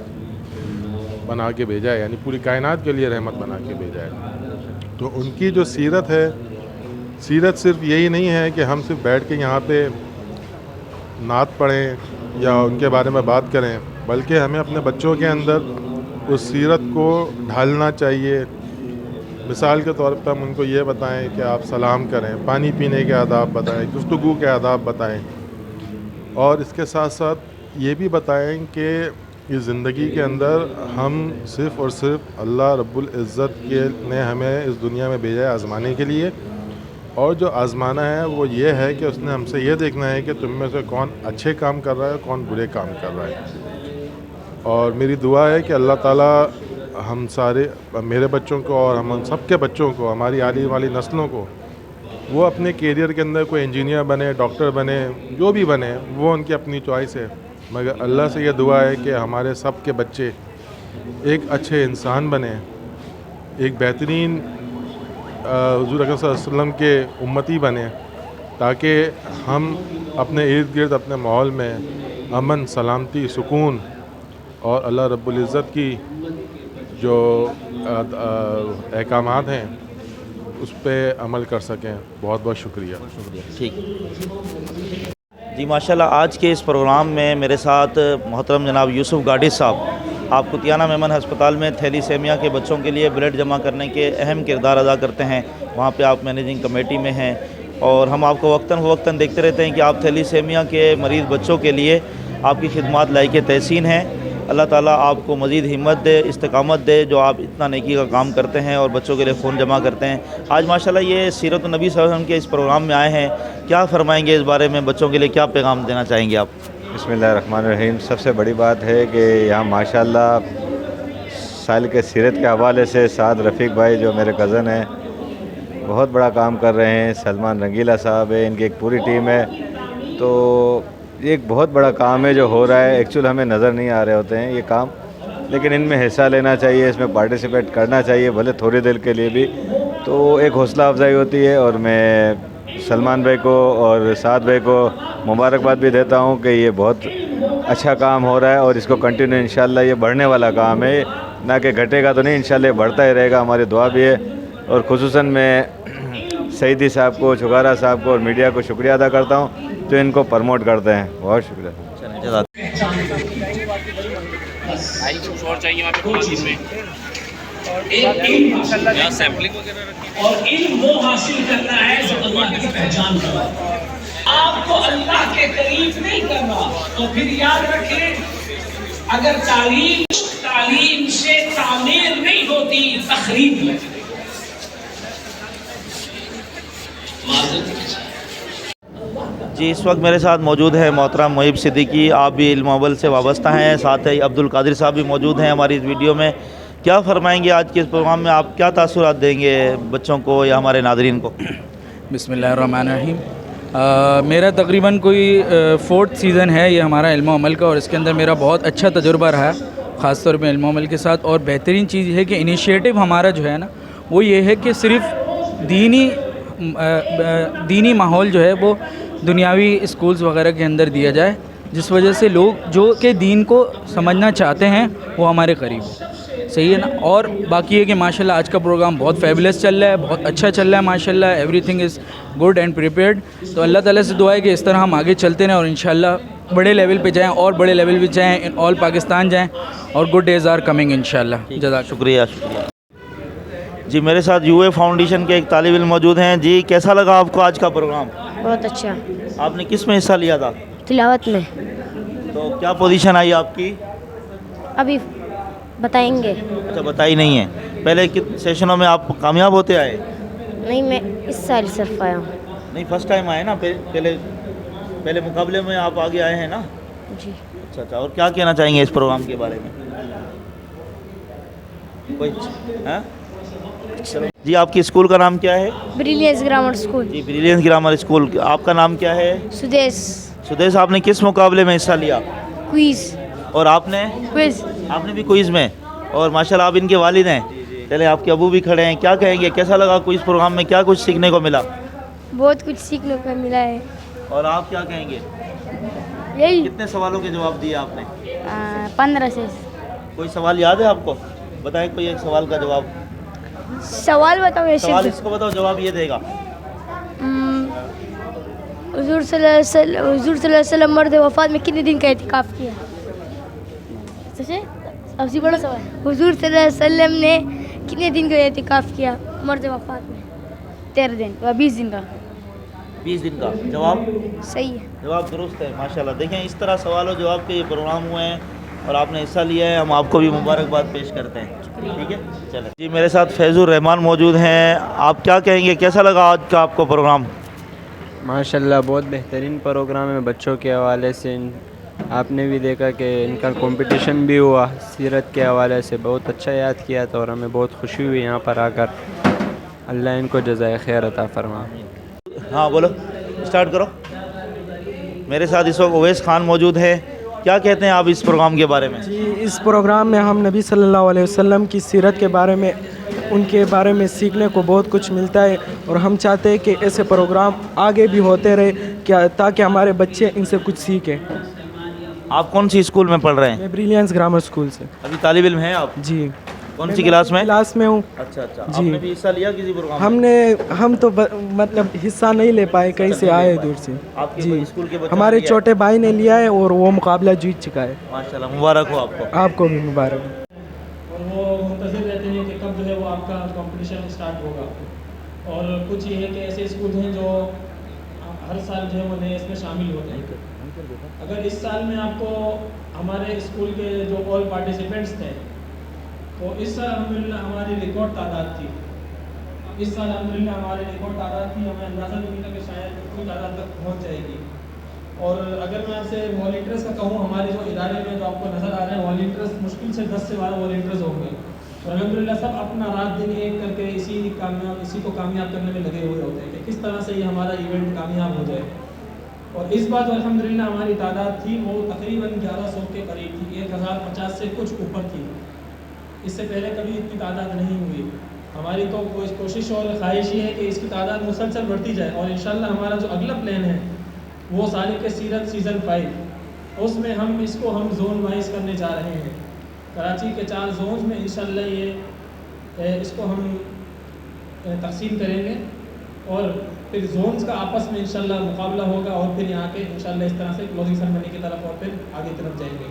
بنا کے بھیجا ہے، یعنی پوری کائنات کے لیے رحمت بنا کے بھیجا ہے۔ تو ان کی جو سیرت ہے، سیرت صرف یہی نہیں ہے کہ ہم صرف بیٹھ کے یہاں پہ نعت پڑھیں یا ان کے بارے میں بات کریں، بلکہ ہمیں اپنے بچوں کے اندر اس سیرت کو ڈھالنا چاہیے۔ مثال کے طور پر ہم ان کو یہ بتائیں کہ آپ سلام کریں، پانی پینے کے آداب بتائیں، گفتگو کے آداب بتائیں، اور اس کے ساتھ ساتھ یہ بھی بتائیں کہ اس زندگی کے اندر ہم صرف اور صرف اللہ رب العزت نے ہمیں اس دنیا میں بھیجا ہے آزمانے کے لیے، اور جو آزمانا ہے وہ یہ ہے کہ اس نے ہم سے یہ دیکھنا ہے کہ تم میں سے کون اچھے کام کر رہا ہے کون برے کام کر رہا ہے. اور میری دعا ہے کہ اللہ تعالیٰ ہم سارے میرے بچوں کو اور ہم سب کے بچوں کو ہماری آنے والی نسلوں کو وہ اپنے کیریئر کے اندر کوئی انجینئر بنے ڈاکٹر بنے جو بھی بنے وہ ان کی اپنی چوائس ہے, مگر اللہ سے یہ دعا ہے کہ ہمارے سب کے بچے ایک اچھے انسان بنے, ایک بہترین حضور اکرم صلی اللہ علیہ وسلم کے امتی بنے, تاکہ ہم اپنے ارد گرد اپنے ماحول میں امن سلامتی سکون اور اللہ رب العزت کی جو احکامات ہیں اس پہ عمل کر سکیں. بہت بہت شکریہ. ٹھیک جی ماشاءاللہ. آج کے اس پروگرام میں میرے ساتھ محترم جناب یوسف گاڈی صاحب, آپ کتیانہ میمن ہسپتال میں تھیلیسیمیا کے بچوں کے لیے بلڈ جمع کرنے کے اہم کردار ادا کرتے ہیں. وہاں پہ آپ مینیجنگ کمیٹی میں ہیں اور ہم آپ کو وقتاً فوقتاً دیکھتے رہتے ہیں کہ آپ تھیلیسیمیا کے مریض بچوں کے لیے آپ کی خدمات لائق تحسین ہیں. اللہ تعالیٰ آپ کو مزید ہمت دے استقامت دے جو آپ اتنا نیکی کا کام کرتے ہیں اور بچوں کے لیے خون جمع کرتے ہیں. آج ماشاءاللہ یہ سیرت النبی صلی اللہ علیہ وسلم کے اس پروگرام میں آئے ہیں, کیا فرمائیں گے اس بارے میں, بچوں کے لیے کیا پیغام دینا چاہیں گے آپ؟ بسم اللہ الرحمن الرحیم. سب سے بڑی بات ہے کہ یہاں ماشاءاللہ سال کے سیرت کے حوالے سے سعد رفیق بھائی جو میرے کزن ہیں بہت بڑا کام کر رہے ہیں. سلمان رنگیلا صاحب ہے, ان کی ایک پوری ٹیم ہے. تو یہ ایک بہت بڑا کام ہے جو ہو رہا ہے. ایکچول ہمیں نظر نہیں آ رہے ہوتے ہیں یہ کام, لیکن ان میں حصہ لینا چاہیے, اس میں پارٹیسپیٹ کرنا چاہیے بھلے تھوڑی دیر کے لیے بھی. تو ایک حوصلہ افزائی ہوتی ہے اور میں سلمان بھائی کو اور سعد بھائی کو مبارکباد بھی دیتا ہوں کہ یہ بہت اچھا کام ہو رہا ہے اور اس کو کنٹینیو انشاءاللہ یہ بڑھنے والا کام ہے, نہ کہ گھٹے گا تو نہیں, انشاءاللہ یہ بڑھتا ہی رہے گا. ہماری دعا بھی ہے. اور خصوصاً میں سعیدی صاحب کو چھگارا صاحب کو اور میڈیا کو شکریہ ادا کرتا ہوں جو ان کو پرموٹ کرتے ہیں. بہت شکریہ. اور علم وہ حاصل کرنا ہے جو اللہ کی پہچان کرا. آپ کو اللہ کے قریب نہیں کرنا تو پھر یاد رکھیں اگر تعلیم سے تعمیر نہیں ہوتی تخریب ہے. جی اس وقت میرے ساتھ موجود ہے محترم محب صدیقی, آپ بھی علم اول سے وابستہ ہیں. ساتھ ہی عبد القادر صاحب بھی موجود ہیں ہماری اس ویڈیو میں. کیا فرمائیں گے آج کے اس پروگرام میں, آپ کیا تاثرات دیں گے بچوں کو یا ہمارے ناظرین کو؟ بسم اللہ الرحمن الرحیم. میرا تقریباً کوئی 4تھ سیزن ہے یہ ہمارا علم و عمل کا, اور اس کے اندر میرا بہت اچھا تجربہ رہا خاص طور پہ علم و عمل کے ساتھ. اور بہترین چیز یہ ہے کہ انیشیٹو ہمارا جو ہے نا وہ یہ ہے کہ صرف دینی ماحول جو ہے وہ دنیاوی اسکولز وغیرہ کے اندر دیا جائے, جس وجہ سے لوگ جو کہ دین کو سمجھنا چاہتے ہیں وہ ہمارے قریب ہو. صحیح ہے نا. اور باقی ہے کہ ماشاءاللہ آج کا پروگرام بہت فیبولس چل رہا ہے, بہت اچھا چل رہا ہے ماشاءاللہ. Every thing is good and prepared. تو اللہ تعالیٰ سے دعا ہے کہ اس طرح ہم آگے چلتے رہیں اور انشاءاللہ بڑے لیول پہ جائیں اور بڑے لیول پہ جائیں, ان آل پاکستان جائیں, اور گڈ ڈیز آر کمنگ انشاءاللہ. جزاک شکریہ. جی میرے ساتھ یو اے فاؤنڈیشن کے ایک طالب علم موجود ہیں. جی کیسا لگا آپ کو آج کا پروگرام؟ بہت اچھا. آپ نے کس میں حصہ لیا تھا؟ تلاوت میں. تو کیا پوزیشن آئی آپ کی؟ ابھی بتائیں گے. اچھا بتائی نہیں ہے. پہلے کتنے سیشنوں میں آپ کامیاب ہوتے آئے؟ نہیں میں اس سال صرف آیا ہوں. نہیں فرسٹ ٹائم آئے نا, پہلے مقابلے میں آپ آگے آئے ہیں نا. جی اچھا. اور کیا کہنا چاہیں گے اس پروگرام کے بارے میں کوئی؟ جی آپ کی اسکول کا نام کیا ہے؟ بریلینس گرامر اسکول. جی بریلینس گرامر اسکول. آپ کا نام کیا ہے؟ سدیش. آپ نے کس مقابلے میں حصہ لیا؟ کوئز. اور آپ نے؟ کوئز. آپ نے بھی کوئز میں. اور ماشاءاللہ آپ ان کے والد ہیں. چلے آپ کے ابو بھی کھڑے ہیں, کیا کہیں گے, کیسا لگا کوئز پروگرام میں, کیا کچھ سیکھنے کو ملا؟ بہت کچھ سیکھنے کو ملا ہے. اور آپ کیا کہیں گے؟ یہی کتنے سوالوں کے جواب دیے آپ نے؟ 15 سے. کوئی سوال یاد ہے آپ کو؟ بتائیں کوئی ایک سوال کا جواب. سوال بتاؤ. سوال اس کو بتاؤ, جواب یہ دے گا. حضور صلی اللہ علیہ وسلم مرد وفات میں کتنے دن کا اعتکاف کیا؟ ابھی بڑا سوال. حضور صلی اللہ علیہ وسلم نے کتنے دن کا اعتکاف کیا مرد وفات میں؟ 13 دن و 20 دن کا. 20 دن کا. جواب صحیح ہے. جواب درست ہے ماشاءاللہ. دیکھیں اس طرح سوال و جواب کے یہ پروگرام ہوئے ہیں اور آپ نے حصہ لیا ہے, ہم آپ کو بھی مبارکباد پیش کرتے ہیں. ٹھیک ہے چلیں جی. میرے ساتھ فیض الرحمان موجود ہیں. آپ کیا کہیں گے, کیسا لگا آج کا آپ کو پروگرام؟ ماشاءاللہ بہت بہترین پروگرام ہے بچوں کے حوالے سے. آپ نے بھی دیکھا کہ ان کا کمپٹیشن بھی ہوا سیرت کے حوالے سے, بہت اچھا یاد کیا تھا اور ہمیں بہت خوشی ہوئی یہاں پر آ کر. اللہ ان کو جزائے خیر عطا فرمائے. ہاں بولو, اسٹارٹ کرو. میرے ساتھ اس وقت اویس خان موجود ہے. کیا کہتے ہیں آپ اس پروگرام کے بارے میں؟ جی, اس پروگرام میں ہم نبی صلی اللہ علیہ وسلم کی سیرت کے بارے میں, ان کے بارے میں سیکھنے کو بہت کچھ ملتا ہے, اور ہم چاہتے ہیں کہ ایسے پروگرام آگے بھی ہوتے رہے کیا تاکہ ہمارے بچے ان سے کچھ سیکھیں. آپ کون سی اسکول میں پڑھ رہے ہیں؟ میں بریلینس گرامر اسکول سے. ابھی طالب علم ہیں آپ؟ جی. کون سی کلاس میں؟ کلاس میں ہوں. اچھا اچھا. جی. آپ نے بھی حصہ لیا کسی پروگرام میں؟ ہم تو مطلب حصہ نہیں لے پائے, کہیں سے آئے دور سے. آپ کے جی, اسکول کے بچوں ہمارے چھوٹے بھائی نے لیا ہے اور وہ مقابلہ جیت چکا ہے. ماشاءاللہ, مبارک ہو آپ کو. آپ کو بھی مبارک ہو. اور وہ منتظر رہتے ہیں کہ کب جو ہے وہ آپ کا کمپٹیشن اسٹارٹ ہوگا. اور کچھ یہ ہے کہ ایسے اسکول ہیں جو ہر سال جو ہے وہ نئے اس میں شامل ہوتے ہیں. اگر اس سال میں آپ کو ہمارے اسکول کے جو آل پارٹیسپینٹس تھے تو اس سال الحمدللہ ہماری ریکارڈ تعداد تھی. اس سال الحمدللہ ہماری ریکارڈ تعداد تھی. ہمیں اندازہ نہیں تھا کہ شاید اتنی تعداد تک پہنچ جائے گی. اور اگر میں آپ سے والنٹیئرس کا کہوں, ہمارے جو ادارے میں جو آپ کو نظر آ رہے ہیں والنٹیئرس مشکل سے 10 سے 12 والنٹیئرس ہوں گے. اور الحمدللہ سب اپنا رات دن ایک کر کے اسی کو کامیاب کرنے میں لگے ہوئے ہوتے ہیں کہ کس طرح سے یہ ہمارا ایونٹ کامیاب ہو جائے. اور اس بار جو الحمدللہ ہماری تعداد تھی وہ تقریباً 1100 کے قریب تھی, 1050 سے کچھ اوپر تھی. اس سے پہلے کبھی اتنی تعداد نہیں ہوئی. ہماری تو کوشش اور خواہش یہ ہے کہ اس کی تعداد مسلسل بڑھتی جائے. اور انشاءاللہ ہمارا جو اگلا پلان ہے وہ سالک سیرت سیزن 5, اس میں ہم اس کو زون وائز کرنے جا رہے ہیں. کراچی کے 4 زونز میں انشاءاللہ یہ اس کو ہم تقسیم کریں گے اور پھر زونز کا آپس میں انشاءاللہ مقابلہ ہوگا اور پھر یہاں کے انشاءاللہ اس طرح سے کلوزنگ سرمنی کی طرف اور پھر آگے طرف جائیں گے.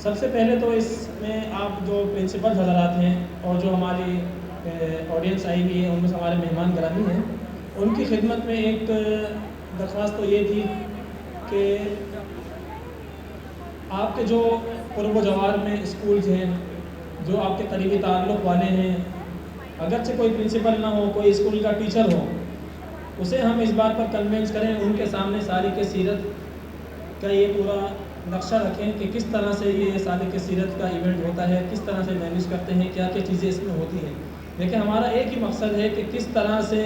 سب سے پہلے تو اس میں آپ جو پرنسپل حضرات ہیں اور جو ہماری آڈینس آئی ہوئی ہے ان میں سے ہمارے مہمان گرامی ہیں, ان کی خدمت میں ایک درخواست تو یہ تھی کہ آپ کے جو قرب و جوار میں اسکولز ہیں, جو آپ کے قریبی تعلق والے ہیں, اگرچہ کوئی پرنسپل نہ ہو, کوئی اسکول کا ٹیچر ہو, اسے ہم اس بات پر کنوینس کریں, ان کے سامنے سالک سیرت کا یہ پورا نقشہ رکھیں کہ کس طرح سے یہ سالک سیرت کا ایونٹ ہوتا ہے, کس طرح سے مینیج کرتے ہیں, کیا کیا چیزیں اس میں ہوتی ہیں. لیکن ہمارا ایک ہی مقصد ہے کہ کس طرح سے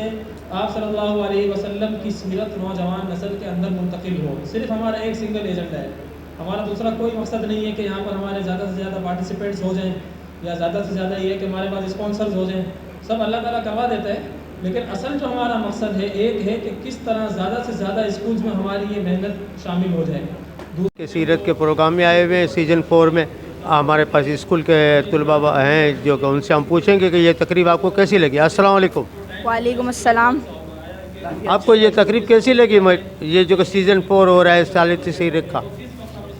آپ صلی اللہ علیہ وسلم کی سیرت نوجوان نسل کے اندر منتقل ہو. صرف ہمارا ایک سنگل ایجنڈا ہے, ہمارا دوسرا کوئی مقصد نہیں ہے کہ یہاں پر ہمارے زیادہ سے زیادہ پارٹیسپینٹس ہو جائیں یا زیادہ سے زیادہ یہ ہے کہ ہمارے پاس اسپانسرز ہو جائیں. سب اللہ تعالیٰ کروا دیتا ہے, لیکن اصل جو ہمارا مقصد ہے ایک ہے کہ کس طرح زیادہ سے زیادہ اسکولز میں ہماری یہ محنت شامل ہو جائے. کے سیرت کے پروگرام میں آئے ہوئے ہیں سیزن 4 میں. ہمارے پاس اسکول کے طلباء ہیں جو کہ ان سے ہم پوچھیں گے کہ یہ تقریب آپ کو کیسی لگی. السلام علیکم. وعلیکم السلام. آپ کو یہ تقریب کیسی لگی, یہ جو کہ سیزن 4 ہو رہا ہے سالک سیرت کا؟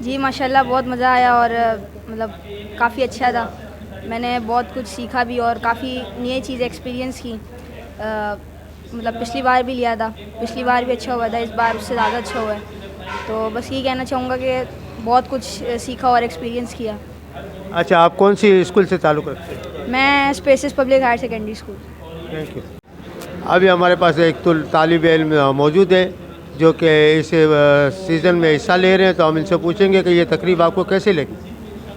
جی ماشاءاللہ بہت مزہ آیا اور مطلب کافی اچھا تھا. میں نے بہت کچھ سیکھا بھی اور کافی نئی چیزیں ایکسپیرینس کی. مطلب پچھلی بار بھی لیا تھا, پچھلی بار بھی اچھا ہوا تھا, اس بار اس سے زیادہ اچھا ہوا ہے. تو بس یہ کہنا چاہوں گا کہ بہت کچھ سیکھا اور ایکسپیرینس کیا. اچھا, آپ کون سی اسکول سے تعلق رکھتے ہیں؟ میں Spaces public higher secondary school. Thank you. ابھی ہمارے پاس ایک طالب علم موجود ہے جو کہ اس سیزن میں حصہ لے رہے ہیں, تو ہم ان سے پوچھیں گے کہ یہ تقریب آپ کو کیسے لگی.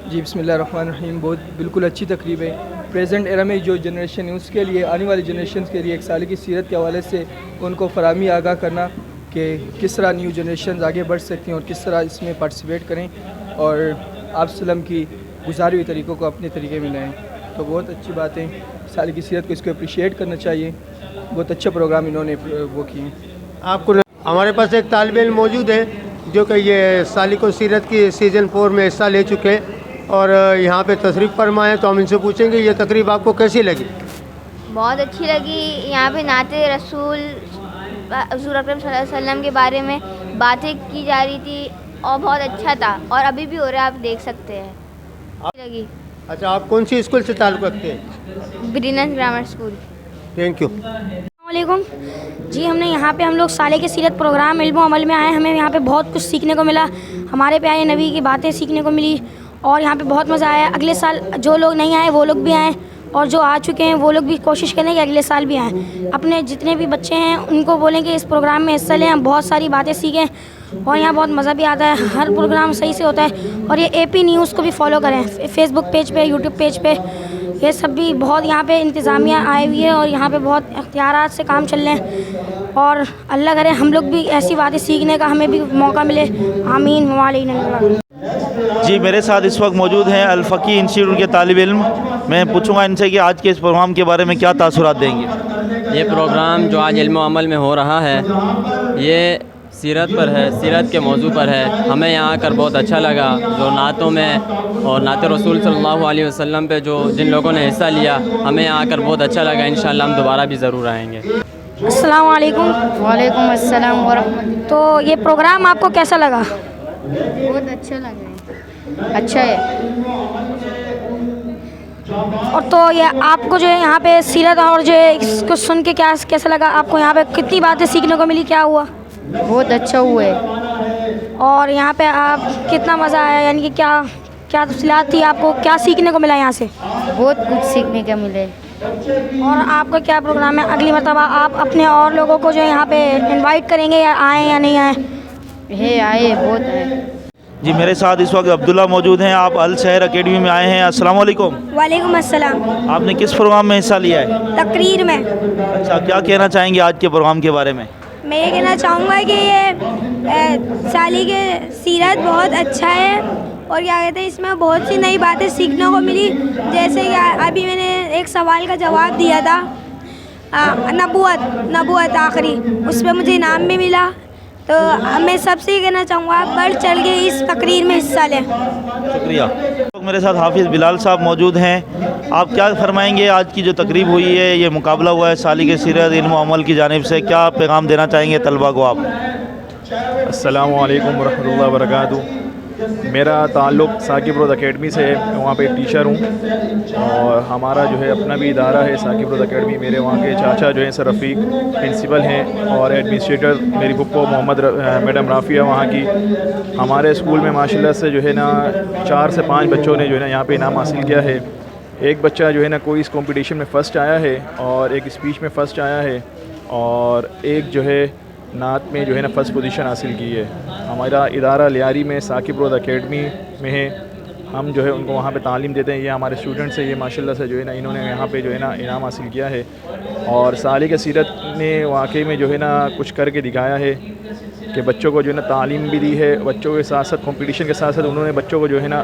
جی بسم اللہ الرحمن الرحیم. بہت بالکل اچھی تقریب ہے. پریزنٹ ایرا میں جو جنریشن ہے اس کے لیے, آنے والی جنریشنز کے لیے ایک سال کی سیرت کے حوالے سے ان کو فراہمی آگاہ کرنا کہ کس طرح نیو جنریشنز آگے بڑھ سکتی ہیں اور کس طرح اس میں پارٹیسپیٹ کریں اور آپ وسلم کی گزاری ہوئی طریقوں کو اپنے طریقے میں لائیں. تو بہت اچھی بات ہے. سال کی سیرت کو اس کو اپریشیٹ کرنا چاہیے. بہت اچھا پروگرام انہوں نے وہ کیے ہیں. آپ کو ہمارے پاس ایک طالب علم موجود ہے جو کہ یہ سالک و سیرت کی سیزن 4 میں حصہ لے چکے ہیں اور یہاں پہ تشریف فرما ہے, تو ہم ان سے پوچھیں گے یہ تقریب آپ کو کیسی لگی. بہت اچھی لگی. یہاں پہ نعت رسول حضور اکرم صلی اللہ علیہ وسلم کے بارے میں باتیں کی جا رہی تھی اور بہت اچھا تھا, اور ابھی بھی ہو رہا ہے, آپ دیکھ سکتے ہیں. لگی. اچھا, آپ کون سی اسکول سے تعلق رکھتے ہیں؟ Brains grammar school. Thank you. السلام علیکم. جی ہم نے یہاں پہ ہم لوگ سالک سیرت پروگرام علم و عمل میں آئے. ہمیں یہاں پہ بہت کچھ سیکھنے کو ملا. ہمارے پیارے نبی کی باتیں سیکھنے کو ملی اور یہاں پہ بہت مزہ آیا. اگلے سال جو لوگ نہیں آئے وہ لوگ بھی آئیں, اور جو آ چکے ہیں وہ لوگ بھی کوشش کریں کہ اگلے سال بھی آئیں. اپنے جتنے بھی بچے ہیں ان کو بولیں کہ اس پروگرام میں حصہ لیں, بہت ساری باتیں سیکھیں, اور یہاں بہت مزہ بھی آتا ہے. ہر پروگرام صحیح سے ہوتا ہے. اور یہ AP نیوز کو بھی فالو کریں, فیس بک پیج پہ, یوٹیوب پیج پہ. یہ سب بھی بہت یہاں پہ انتظامیہ آئے ہوئی ہے, اور یہاں پہ بہت اختیارات سے کام چل رہے ہیں, اور اللہ کرے ہم لوگ بھی ایسی باتیں سیکھنے کا ہمیں بھی موقع ملے. آمین. جی میرے ساتھ اس وقت موجود ہیں الفقی انسٹیٹیوٹ کے طالب علم. میں پوچھوں گا ان سے کہ آج کے اس پروگرام کے بارے میں کیا تاثرات دیں گے. یہ پروگرام جو آج علم و عمل میں ہو رہا ہے یہ سیرت پر ہے, سیرت کے موضوع پر ہے. ہمیں یہاں آ کر بہت اچھا لگا. جو نعتوں میں اور نعت رسول صلی اللہ علیہ وسلم پہ جن لوگوں نے حصہ لیا, ہمیں یہاں آ کر بہت اچھا لگا. انشاءاللہ ہم دوبارہ بھی ضرور آئیں گے. السلام علیکم. وعلیکم السلام ورحمۃ. تو یہ پروگرام آپ کو کیسا لگا؟ بہت اچھا لگا, اچھا ہے. اور تو یہ آپ کو جو ہے یہاں پہ سیرت اور جو ہے اس کو سن کے کیسا لگا آپ کو؟ یہاں پہ کتنی باتیں سیکھنے کو ملی, کیا ہوا؟ بہت اچھا ہوا ہے. اور یہاں پہ آپ کتنا مزہ آیا, یعنی کہ کیا کیا تفصیلات تھی, آپ کو کیا سیکھنے کو ملا یہاں سے؟ بہت کچھ سیکھنے کو ملے. اور آپ کا کیا پروگرام ہے اگلی مرتبہ آپ اپنے اور لوگوں کو جو ہے یہاں پہ انوائٹ کریں گے, یا آئیں یا نہیں آئیں؟ آئے بہت ہے. جی میرے ساتھ اس وقت عبداللہ موجود ہیں. آپ الشہر اکیڈمی میں آئے ہیں. السلام علیکم. وعلیکم السلام. آپ نے کس پروگرام میں حصہ لیا ہے؟ تقریر میں. اچھا, کیا کہنا چاہیں گے آج کے پروگرام کے بارے میں؟ میں یہ کہنا چاہوں گا کہ یہ سالک سیرت بہت اچھا ہے, اور کیا کہتے ہیں اس میں بہت سی نئی باتیں سیکھنے کو ملی. جیسے کہ ابھی میں نے ایک سوال کا جواب دیا تھا, نبوت آخری, اس پہ مجھے انعام بھی ملا. تو میں سب سے یہ کہنا چاہوں گا بڑھ چڑھ کے اس تقریر میں حصہ لیں. شکریہ. میرے ساتھ حافظ بلال صاحب موجود ہیں. آپ کیا فرمائیں گے آج کی جو تقریب ہوئی ہے, یہ مقابلہ ہوا ہے سالک سیرت علم و عمل کی جانب سے, کیا پیغام دینا چاہیں گے طلباء کو آپ؟ السلام علیکم ورحمۃ اللہ وبرکاتہ. میرا تعلق ثاقب روز اکیڈمی سے ہے. میں وہاں پہ ٹیچر ہوں, اور ہمارا جو ہے اپنا بھی ادارہ ہے ثاقب روز اکیڈمی. میرے وہاں کے چاچا جو ہیں سر رفیق پرنسپل ہیں, اور ایڈمنسٹریٹر میری پھپھو میڈم رافیہ وہاں کی. ہمارے اسکول میں ماشاءاللہ سے جو ہے نا 4 سے 5 بچوں نے جو ہے نا یہاں پہ انعام حاصل کیا ہے. ایک بچہ جو ہے نا کوئی اس کمپٹیشن میں فرسٹ آیا ہے, اور ایک اسپیچ میں فرسٹ آیا ہے, اور ایک جو ہے نعت میں جو ہے نا فرسٹ پوزیشن حاصل کی ہے. ہمارا ادارہ لیاری میں ثاقب روز اکیڈمی میں ہے. ہم جو ہے ان کو وہاں پہ تعلیم دیتے ہیں. یہ ہمارے اسٹوڈنٹس ہیں, یہ ماشاءاللہ سے جو ہے نا انہوں نے یہاں پہ جو ہے نا انعام حاصل کیا ہے. اور سالک سیرت نے واقعی میں جو ہے نا کچھ کر کے دکھایا ہے کہ بچوں کو جو ہے نا تعلیم بھی دی ہے. بچوں کے ساتھ ساتھ کمپٹیشن کے ساتھ ساتھ انہوں نے بچوں کو جو ہے نا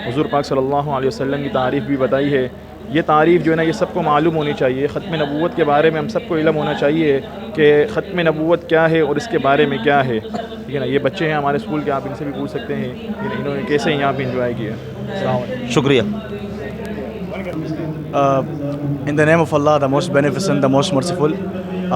حضور پاک صلی اللہ علیہ وسلم کی تعریف بھی بتائی ہے. یہ تعریف جو ہے نا یہ سب کو معلوم ہونی چاہیے. ختم نبوت کے بارے میں ہم سب کو علم ہونا چاہیے کہ ختم نبوت کیا ہے اور اس کے بارے میں کیا ہے. ٹھیک ہے نا, یہ بچے ہیں ہمارے اسکول کے, آپ ان سے بھی پوچھ سکتے ہیں انہوں نے کیسے یہاں پہ انجوائے کیا. السلام علیکم. شکریہ. In the name of Allah, the most beneficent, the most merciful.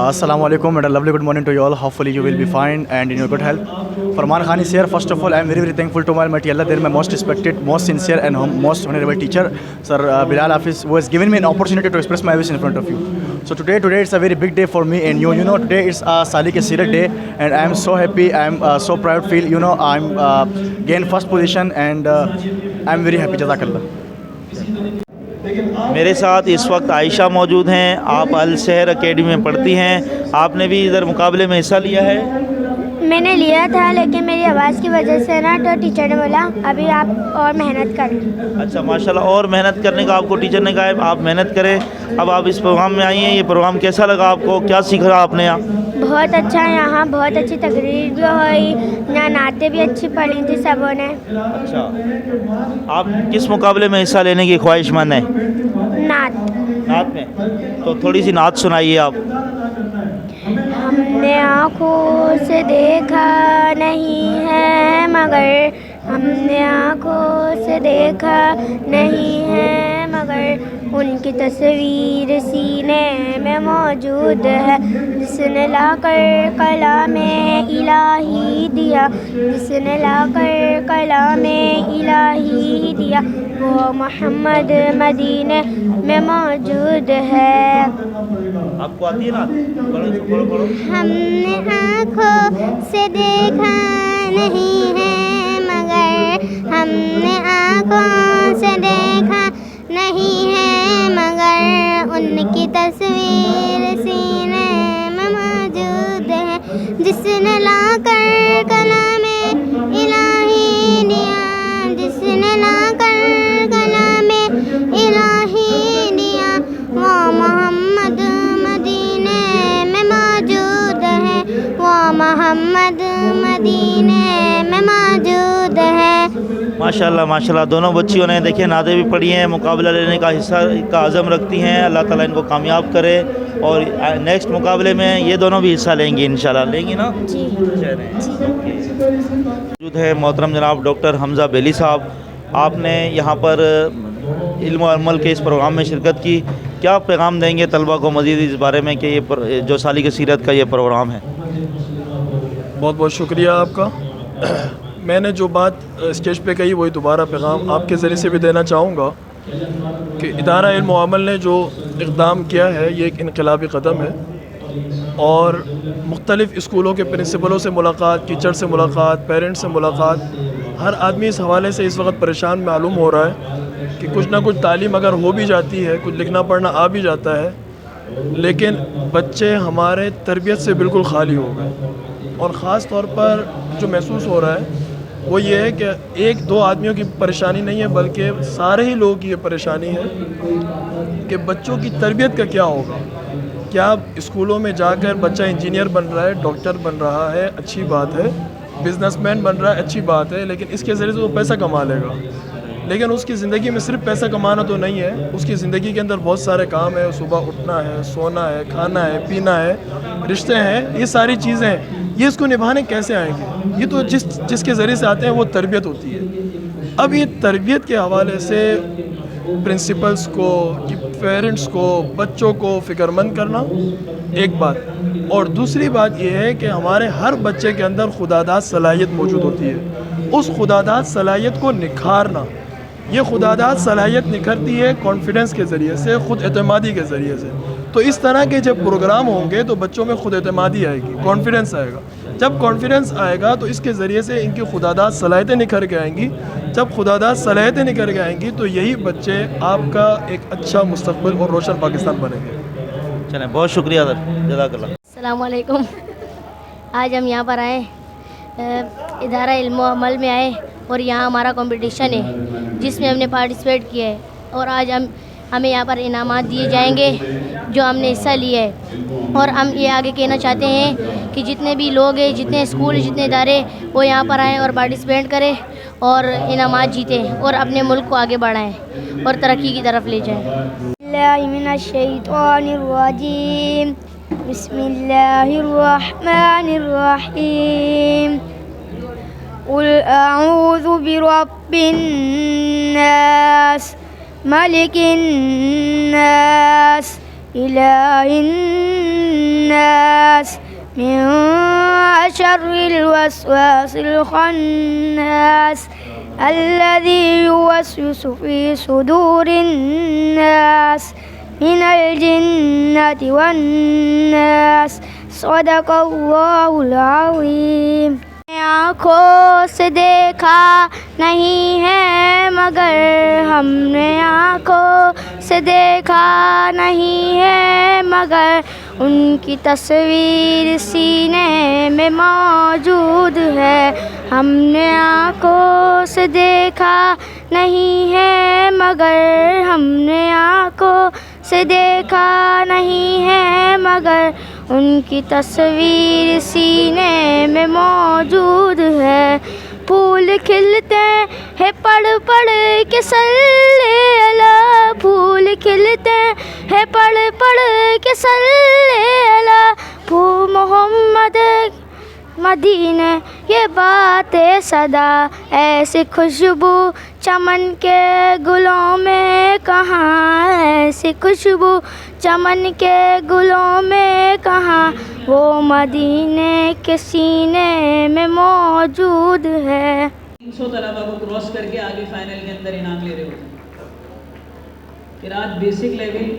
Assalamu alaikum and a lovely good morning to you all. Hopefully you will be fine and in your good health. Farman Khan is here. First of all, I am very thankful to my Almighty Allah. They're my most respected, most sincere and most honorable teacher, Sir Bilal Hafiz, who has given me an opportunity to express my wish in front of you. So today it's a very big day for me and you. You know, today is Salik Sirat Day and I am so happy. I am so proud. Feel, you know, I'm gained first position and I am very happy. Jazakallah. میرے ساتھ اس وقت عائشہ موجود ہیں. آپ الشہر academy میں پڑھتی ہیں. آپ نے بھی ادھر مقابلے میں حصہ لیا ہے؟ میں نے لیا تھا, لیکن میری آواز کی وجہ سے نا تو ٹیچر نے بولا ابھی آپ اور محنت کریں. اچھا ماشاءاللہ, اور محنت کرنے کا آپ کو ٹیچر نے کہا ہے, آپ محنت کریں. اب آپ اس پروگرام میں آئی ہیں, یہ پروگرام کیسا لگا آپ کو, کیا سیکھا آپ نے یہاں؟ بہت اچھا, یہاں بہت اچھی تقریر بھی ہوئی, یہاں نعتیں بھی اچھی پڑھی تھی سبوں نے. اچھا, آپ کس مقابلے میں حصہ لینے کی خواہش مند ہیں؟ نعت میں. تو تھوڑی سی نعت سنائیے آپ. ہم نے آنکھوں سے دیکھا نہیں ہے مگر, ہم نے آنکھوں سے دیکھا نہیں ہے مگر, ان کی تصویر سینے میں موجود ہے. جس نے لا کر کلام الہی دیا, جس نے لا کر کلام الہی دیا, وہ محمد مدینے میں موجود ہے. آپ کو آتی ہے نا؟ ہم نے آنکھوں سے دیکھا نہیں ہے مگر, ہم ہم نے آنکھوں سے دیکھا نہیں ہے مگر ان کی تصویر سینے میں موجود ہے، جس نے لا کر کلام الہی دیا، جس نے لا کر کلام الہی دیا، وہ محمد مدینے میں موجود ہے، وہ محمد مدینے میں موجود ہے۔ ماشاءاللہ ماشاءاللہ، دونوں بچیوں نے دیکھیے نعتیں بھی پڑھی ہیں، مقابلہ لینے کا حصہ کا عزم رکھتی ہیں، اللہ تعالیٰ ان کو کامیاب کرے، اور نیکسٹ مقابلے میں یہ دونوں بھی حصہ لیں گی انشاءاللہ، لیں گی نا؟ جی موجود ہے محترم جناب ڈاکٹر حمزہ بیلی صاحب، آپ نے یہاں پر علم و عمل کے اس پروگرام میں شرکت کی، کیا پیغام دیں گے طلبہ کو مزید اس بارے میں کہ یہ جو سالک سیرت کا یہ پروگرام ہے؟ بہت بہت شکریہ آپ کا۔ میں نے جو بات اسٹیج پہ کہی وہی دوبارہ پیغام آپ کے ذریعے سے بھی دینا چاہوں گا کہ ادارہ علم و عمل نے جو اقدام کیا ہے یہ ایک انقلابی قدم ہے، اور مختلف اسکولوں کے پرنسپلوں سے ملاقات، ٹیچر سے ملاقات، پیرنٹس سے ملاقات، ہر آدمی اس حوالے سے اس وقت پریشان معلوم ہو رہا ہے کہ کچھ نہ کچھ تعلیم اگر ہو بھی جاتی ہے، کچھ لکھنا پڑھنا آ بھی جاتا ہے، لیکن بچے ہمارے تربیت سے بالکل خالی ہو گئے، اور خاص طور پر جو محسوس ہو رہا ہے وہ یہ ہے کہ ایک دو آدمیوں کی پریشانی نہیں ہے بلکہ سارے ہی لوگوں کی یہ پریشانی ہے کہ بچوں کی تربیت کا کیا ہوگا۔ کیا اسکولوں میں جا کر بچہ انجینئر بن رہا ہے، ڈاکٹر بن رہا ہے، اچھی بات ہے، بزنس مین بن رہا ہے، اچھی بات ہے، لیکن اس کے ذریعے سے وہ پیسہ کما لے گا، لیکن اس کی زندگی میں صرف پیسہ کمانا تو نہیں ہے، اس کی زندگی کے اندر بہت سارے کام ہیں، صبح اٹھنا ہے، سونا ہے، کھانا ہے، پینا ہے، رشتے ہیں، یہ ساری چیزیں ہیں، یہ اس کو نبھانے کیسے آئیں گے؟ یہ تو جس کے ذریعے سے آتے ہیں وہ تربیت ہوتی ہے۔ اب یہ تربیت کے حوالے سے پرنسپلز کو، پیرنٹس کو، بچوں کو فکر مند کرنا ایک بات، اور دوسری بات یہ ہے کہ ہمارے ہر بچے کے اندر خداداد صلاحیت موجود ہوتی ہے، اس خداداد صلاحیت کو نکھارنا۔ یہ خداداد صلاحیت نکھرتی ہے کانفیڈنس کے ذریعے سے، خود اعتمادی کے ذریعے سے۔ تو اس طرح کے جب پروگرام ہوں گے تو بچوں میں خود اعتمادی آئے گی، کانفیڈنس آئے گا، جب کانفیڈنس آئے گا تو اس کے ذریعے سے ان کی خداداد صلاحیتیں نکھر کے آئیں گی، جب خداداد صلاحیتیں نکھر کے آئیں گی تو یہی بچے آپ کا ایک اچھا مستقبل اور روشن پاکستان بنیں گے۔ چلیں، بہت شکریہ سر، جزاک اللہ۔ السلام علیکم، آج ہم یہاں پر آئے ادارہ علم و عمل میں آئے، اور یہاں ہمارا کمپٹیشن ہے جس میں ہم نے پارٹیسپیٹ کیا ہے، اور آج ہمیں یہاں پر انعامات دیے جائیں گے جو ہم نے حصہ لیا ہے، اور ہم یہ آگے کہنا چاہتے ہیں کہ جتنے بھی لوگ ہیں، جتنے اسکول، جتنے ادارے، وہ یہاں پر آئیں اور پارٹیسپیٹ کریں اور انعامات جیتیں اور اپنے ملک کو آگے بڑھائیں اور ترقی کی طرف لے جائیں۔ اللہ من الشیطان الرجیم، بسم اللہ الرحمن الرحیم، قل اعوذ برب الناس، ملک الناس، الہ الناس، من شر الوسواس الخناس، الذي يوسوس في صدور الناس من الجنة والناس، صدق اللہ العظیم۔ آنکھوں سے دیکھا نہیں ہے مگر ہم نے آنکھوں سے دیکھا نہیں ہے مگر ان کی تصویر سینے میں موجود ہے، ہم نے آنکھوں سے دیکھا نہیں ہے مگر ہم نے آنکھوں سے دیکھا نہیں ہے مگر ان کی تصویر سینے میں موجود ہے، پھول کھلتے ہیں پڑھ پڑھ کے صلی اللہ، پھول کھلتے ہیں پڑھ پڑھ کے صلی اللہ، پھول محمد مدینہ یہ بات صدا، ایسی خوشبو چمن کے گلوں میں کہاں، ایسی خوشبو چمن کے گلوں میں کہاں، وہ مدینے کے سینے میں موجود ہے۔ 300 طلبہ کو کراس کر کے آگے فائنل کے اندر انعام لے رہے ہوتے ہیں۔ قرات بیسک لیول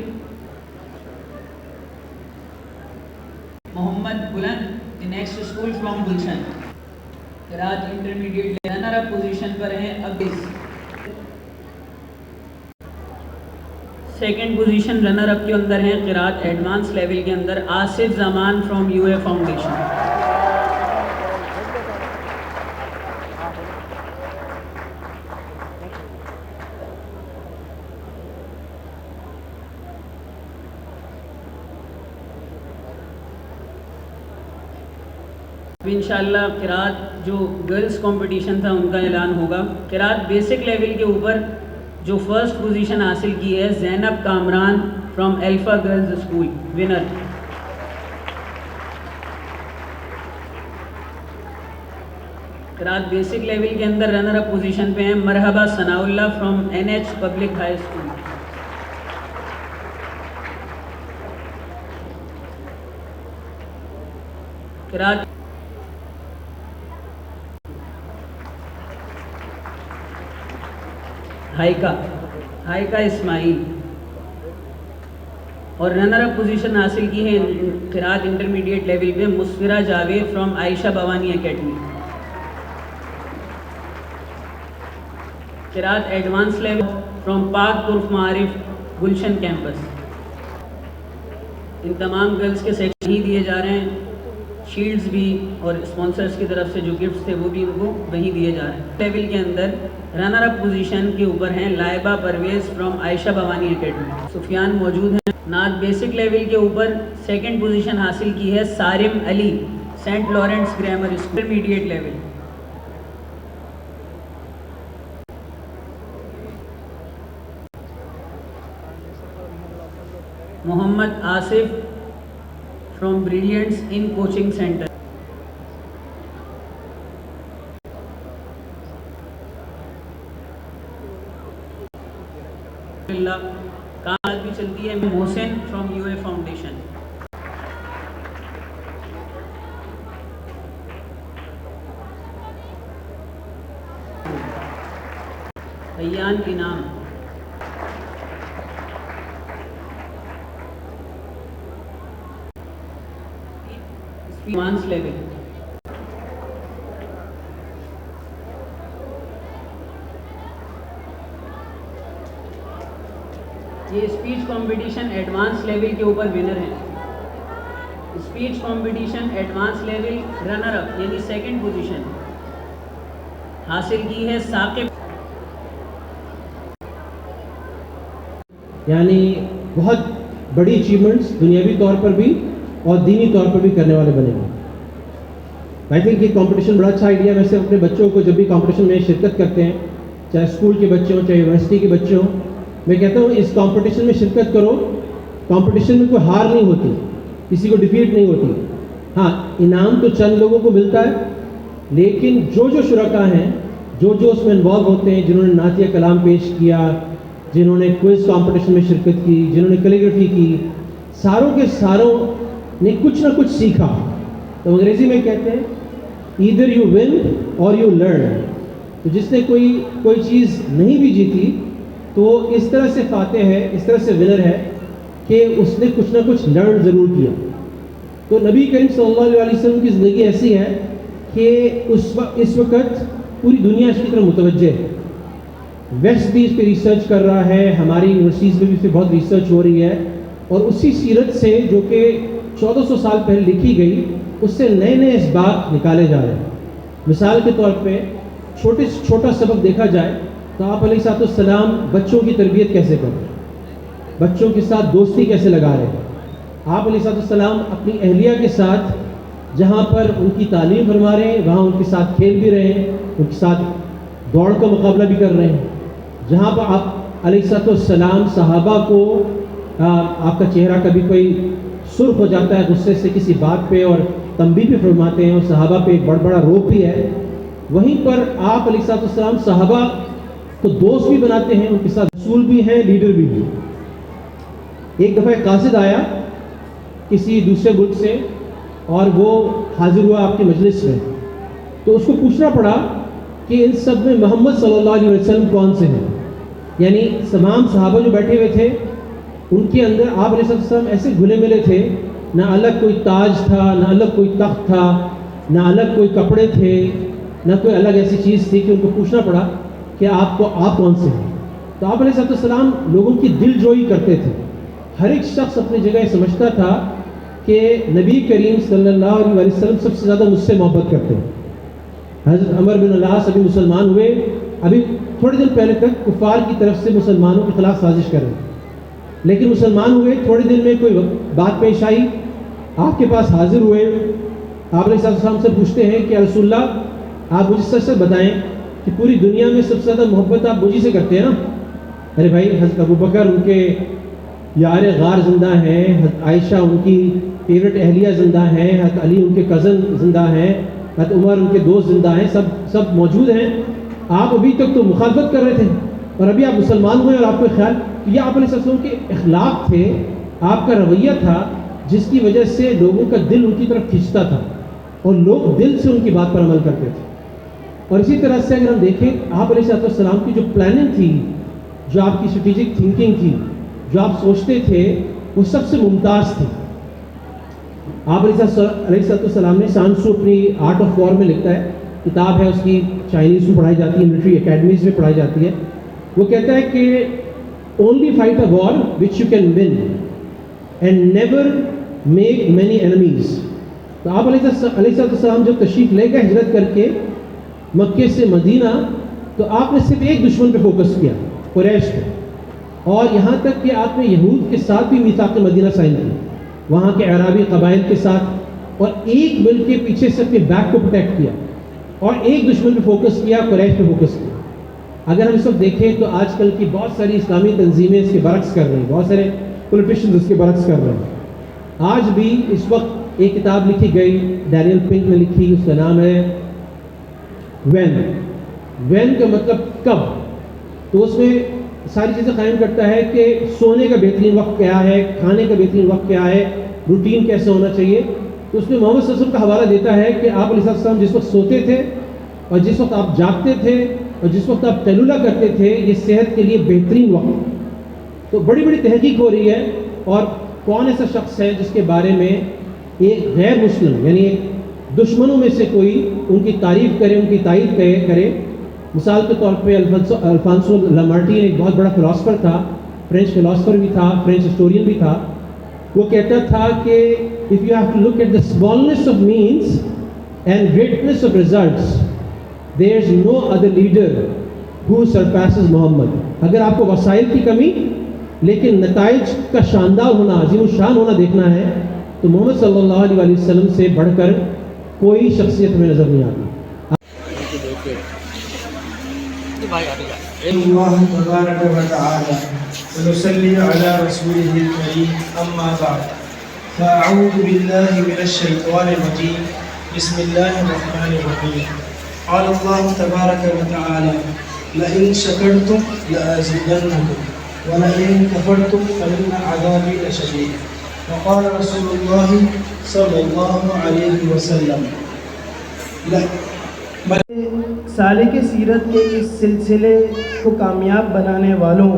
محمد بلند، the next school from Gulshan. قراءت انٹرمیڈیٹ رنر اپ پوزیشن پر ہیں ابیس. سیکنڈ پوزیشن رنر اپ کے اندر ہیں قراءت ایڈوانس لیول کے اندر آصف زمان فرام یو اے فاؤنڈیشن. انشاءاللہ قراءت جو گرلز کمپٹیشن تھا ان کا اعلان ہوگا. قراءت بیسک لیول کے اوپر جو فرسٹ پوزیشن حاصل کی ہے Zainab Kamran from alpha girls school winner. قراءت بیسک لیول کے اندر رنر اپ پوزیشن پہ ہیں Marhaba Sanaullah from N H public high school. قراءت ہائکا اسماعیل اور رنر اپ پوزیشن حاصل کی ہے قراءت انٹرمیڈیٹ لیول میں مسفرہ جاوید فرام عائشہ بھوانی اکیڈمی. قراءت ایڈوانس لیول فرام پاک طرف معارف گلشن کیمپس. ان تمام گرلز کے سیکشن ہی دیے جا رہے ہیں. شیلڈز بھی اور اسپانسرز کی طرف سے جو گفٹس تھے وہ بھی ان کو وہی دیے جا رہے ہیں. لیول کے اندر رنر اپ پوزیشن کے اوپر ہیں لائبہ پرویز فرام عائشہ بھوانی اکیڈمی. سفیان موجود ہیں. نعت بیسک لیول کے اوپر سیکنڈ پوزیشن حاصل کی ہے Sarim Ali saint Lawrence grammar school intermediate level. Muhammad Asif from brilliants in coaching centre. کام بھی چلتی ہے Mohsin from U A foundation. Ayan Inam. Advance level. یہ اسپیچ کمپٹیشن ایڈوانس لیول کے اوپر ونر ہیں. Speech competition advance level runner up یعنی سیکنڈ پوزیشن حاصل کی ہے ثاقب. یعنی بہت بڑی اچیومنٹس دنیاوی طور پر بھی اور دینی طور پر بھی کرنے والے بنے گا. آئی تھنک یہ کمپٹیشن بڑا اچھا آئیڈیا ہے. ویسے اپنے بچوں کو جب بھی کمپٹیشن میں شرکت کرتے ہیں چاہے اسکول کے بچے ہوں چاہے یونیورسٹی کے بچے ہوں میں کہتا ہوں اس کمپٹیشن میں شرکت کرو. کمپٹیشن میں کوئی ہار نہیں ہوتی, کسی کو ڈیفیٹ نہیں ہوتی. ہاں انعام تو چند لوگوں کو ملتا ہے لیکن جو شرکاء ہیں جو اس میں انوالو ہوتے ہیں جنہوں نے نعتیہ کلام پیش کیا, جنہوں نے کوئز کمپٹیشن میں شرکت کی, جنہوں نے کیلیگرافی کی, ساروں کے ساروں نے کچھ نہ کچھ سیکھا. تو انگریزی میں کہتے ہیں ایدر یو ون اور یو لرن. تو جس نے کوئی چیز نہیں بھی جیتی تو اس طرح سے فاتح ہے, اس طرح سے ونر ہے کہ اس نے کچھ نہ کچھ لرن ضرور کیا. تو نبی کریم صلی اللہ علیہ وسلم کی زندگی ایسی ہے کہ اس وقت پوری دنیا اس کی طرف متوجہ ہے. ویسٹ بھی اس پہ ریسرچ کر رہا ہے, ہماری یونیورسٹیز میں بھی اس پہ بہت ریسرچ ہو رہی ہے, اور اسی سیرت سے جو کہ 1400 سال پہلے لکھی گئی اس سے نئے نئے اسباق نکالے جا رہے ہیں. مثال کے طور پہ چھوٹا سبق دیکھا جائے تو آپ علیہ السلام بچوں کی تربیت کیسے کر رہے ہیں, بچوں کے ساتھ دوستی کیسے لگا رہے ہیں. آپ علیہ السلام اپنی اہلیہ کے ساتھ جہاں پر ان کی تعلیم فرما رہے ہیں وہاں ان کے ساتھ کھیل بھی رہے ہیں, ان کے ساتھ دوڑ کا مقابلہ بھی کر رہے ہیں. جہاں پر آپ علیہ السلام صحابہ کو آپ کا چہرہ کبھی کوئی سرخ ہو جاتا ہے غصے سے کسی بات پہ اور تنبیہ پہ فرماتے ہیں, اور صحابہ پہ ایک بڑا روب بھی ہے. وہیں پر آپ علیہ السلام صحابہ کو دوست بھی بناتے ہیں, ان کے ساتھ رسول بھی ہیں, لیڈر بھی ہیں. ایک دفعہ ایک قاصد آیا کسی دوسرے ملک سے اور وہ حاضر ہوا آپ کے مجلس میں, تو اس کو پوچھنا پڑا کہ ان سب میں محمد صلی اللہ علیہ وسلم کون سے ہیں. یعنی تمام صحابہ جو بیٹھے ہوئے تھے ان کے اندر آپ علیہ السلام ایسے گھلے ملے تھے, نہ الگ کوئی تاج تھا, نہ الگ کوئی تخت تھا, نہ الگ کوئی کپڑے تھے, نہ کوئی الگ ایسی چیز تھی کہ ان کو پوچھنا پڑا کہ آپ کون سے ہیں. تو آپ علیہ السلام لوگوں کی دل جوئی کرتے تھے. ہر ایک شخص اپنی جگہ سمجھتا تھا کہ نبی کریم صلی اللہ علیہ وسلم سب سے زیادہ مجھ سے محبت کرتے ہیں. حضرت عمر بن العاص ابھی مسلمان ہوئے, ابھی تھوڑے دن پہلے تک کفار کی طرف سے مسلمانوں کے خلاف سازش کر رہے ہیں, لیکن مسلمان ہوئے, تھوڑے دن میں کوئی بات پیش آئی, آپ کے پاس حاضر ہوئے, آپ علیہ السلام سے پوچھتے ہیں کہ رسول اللہ آپ مجھے سچ سچ بتائیں کہ پوری دنیا میں سب سے زیادہ محبت آپ مجھے سے کرتے ہیں نا؟ ارے بھائی, حضرت ابو بکر ان کے یار غار زندہ ہیں, حضرت عائشہ ان کی فیوریٹ اہلیہ زندہ ہیں, حضرت علی ان کے کزن زندہ ہیں, حضرت عمر ان کے دوست زندہ ہیں, سب موجود ہیں. آپ ابھی تک تو مخالفت کر رہے تھے اور ابھی آپ مسلمان ہوئے اور آپ کو خیال, یہ آپ علیہ السلام کے اخلاق تھے, آپ کا رویہ تھا جس کی وجہ سے لوگوں کا دل ان کی طرف کھینچتا تھا اور لوگ دل سے ان کی بات پر عمل کرتے تھے. اور اسی طرح سے اگر ہم دیکھیں آپ علیہ السلام کی جو پلاننگ تھی, جو آپ کی اسٹریٹجک تھنکنگ تھی, جو آپ سوچتے تھے, وہ سب سے ممتاز تھی. آپ علیہ السلام نے سانسو اپنی آرٹ آف وار میں لکھتا ہے, کتاب ہے اس کی, چائنیز میں پڑھائی جاتی ہے, ملٹری اکیڈمیز میں پڑھائی جاتی ہے. وہ کہتا ہے کہ only fight a war which you can win and never make many enemies. تو آپ علیہ السلام جب تشریف لے گئے ہجرت کر کے مکے سے مدینہ, تو آپ نے صرف ایک دشمن پہ فوکس کیا, قریش پہ, اور یہاں تک کہ آپ نے یہود کے ساتھ بھی میثاق مدینہ سائن کی, وہاں کے عربی قبائل کے ساتھ, اور ایک ملک کے پیچھے سے اپنے بیک کو پروٹیکٹ کیا اور ایک دشمن پہ فوکس کیا, قریش پہ فوکس کیا. اگر ہم اس وقت دیکھیں تو آج کل کی بہت ساری اسلامی تنظیمیں اس کے برعکس کر رہی ہیں, بہت سارے پولیٹیشنز اس کے برعکس کر رہے ہیں. آج بھی اس وقت ایک کتاب لکھی گئی, ڈینیل پنک نے لکھی, اس کا نام ہے وین کا مطلب کب. تو اس میں ساری چیزیں قائم کرتا ہے کہ سونے کا بہترین وقت کیا ہے, کھانے کا بہترین وقت کیا ہے, روٹین کیسے ہونا چاہیے. تو اس میں محمد صلی اللہ علیہ وسلم کا حوالہ دیتا ہے کہ آپ علیہ السلام جس وقت سوتے تھے اور جس وقت آپ جاگتے تھے اور جس وقت آپ قیلولہ کرتے تھے, یہ صحت کے لیے بہترین وقت. تو بڑی بڑی تحقیق ہو رہی ہے, اور کون ایسا شخص ہے جس کے بارے میں ایک غیر مسلم یعنی ایک دشمنوں میں سے کوئی ان کی تعریف کرے, ان کی تائید کرے. مثال کے طور پہ الفانسو لامارٹین ایک بہت بڑا فلاسفر تھا, فرینچ فلاسفر بھی تھا, فرینچ ہسٹورین بھی تھا. وہ کہتا تھا کہ if you have to look at the smallness of means and greatness of results, there is no other leader who surpasses Muhammad. اگر آپ کو وسائل کی کمی لیکن نتائج کا شاندار ہونا, عظیم الشان ہونا دیکھنا ہے, تو محمد صلی اللہ علیہ وسلم سے بڑھ کر کوئی شخصیت ہمیں نظر نہیں آتی. اللہ تبارک و تعالی ونصلی علی رسولہ الکریم, اما بعد فاعوذ باللہ من الشیطان الرجیم, بسم اللہ الرحمن الرحیم. قال اللہ تبارک و تعالی لئن شکرتم لأزیدنکم ولئن کفرتم فإن عذابی لشدید. وقال رسول اللہ صلی اللہ علیہ وسلم. سالک سیرت کے اس سلسلے کو کامیاب بنانے والوں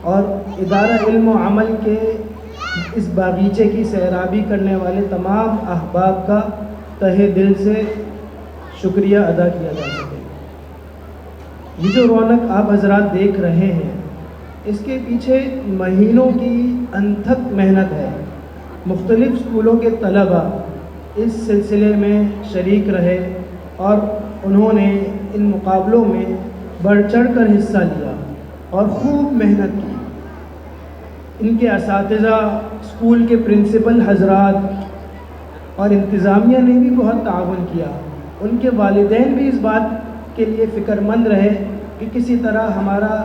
اور ادارہ علم و عمل کے اس باغیچے کی سیرابی کرنے والے تمام احباب کا تہہ دل سے شکریہ ادا کیا جا سکے. یہ جو رونق آپ حضرات دیکھ رہے ہیں, اس کے پیچھے مہینوں کی انتھک محنت ہے. مختلف اسکولوں کے طلباء اس سلسلے میں شریک رہے اور انہوں نے ان مقابلوں میں بڑھ چڑھ کر حصہ لیا اور خوب محنت کی. ان کے اساتذہ, اسکول کے پرنسپل حضرات اور انتظامیہ نے بھی بہت تعاون کیا. ان کے والدین بھی اس بات کے لیے فکر مند رہے کہ کسی طرح ہمارا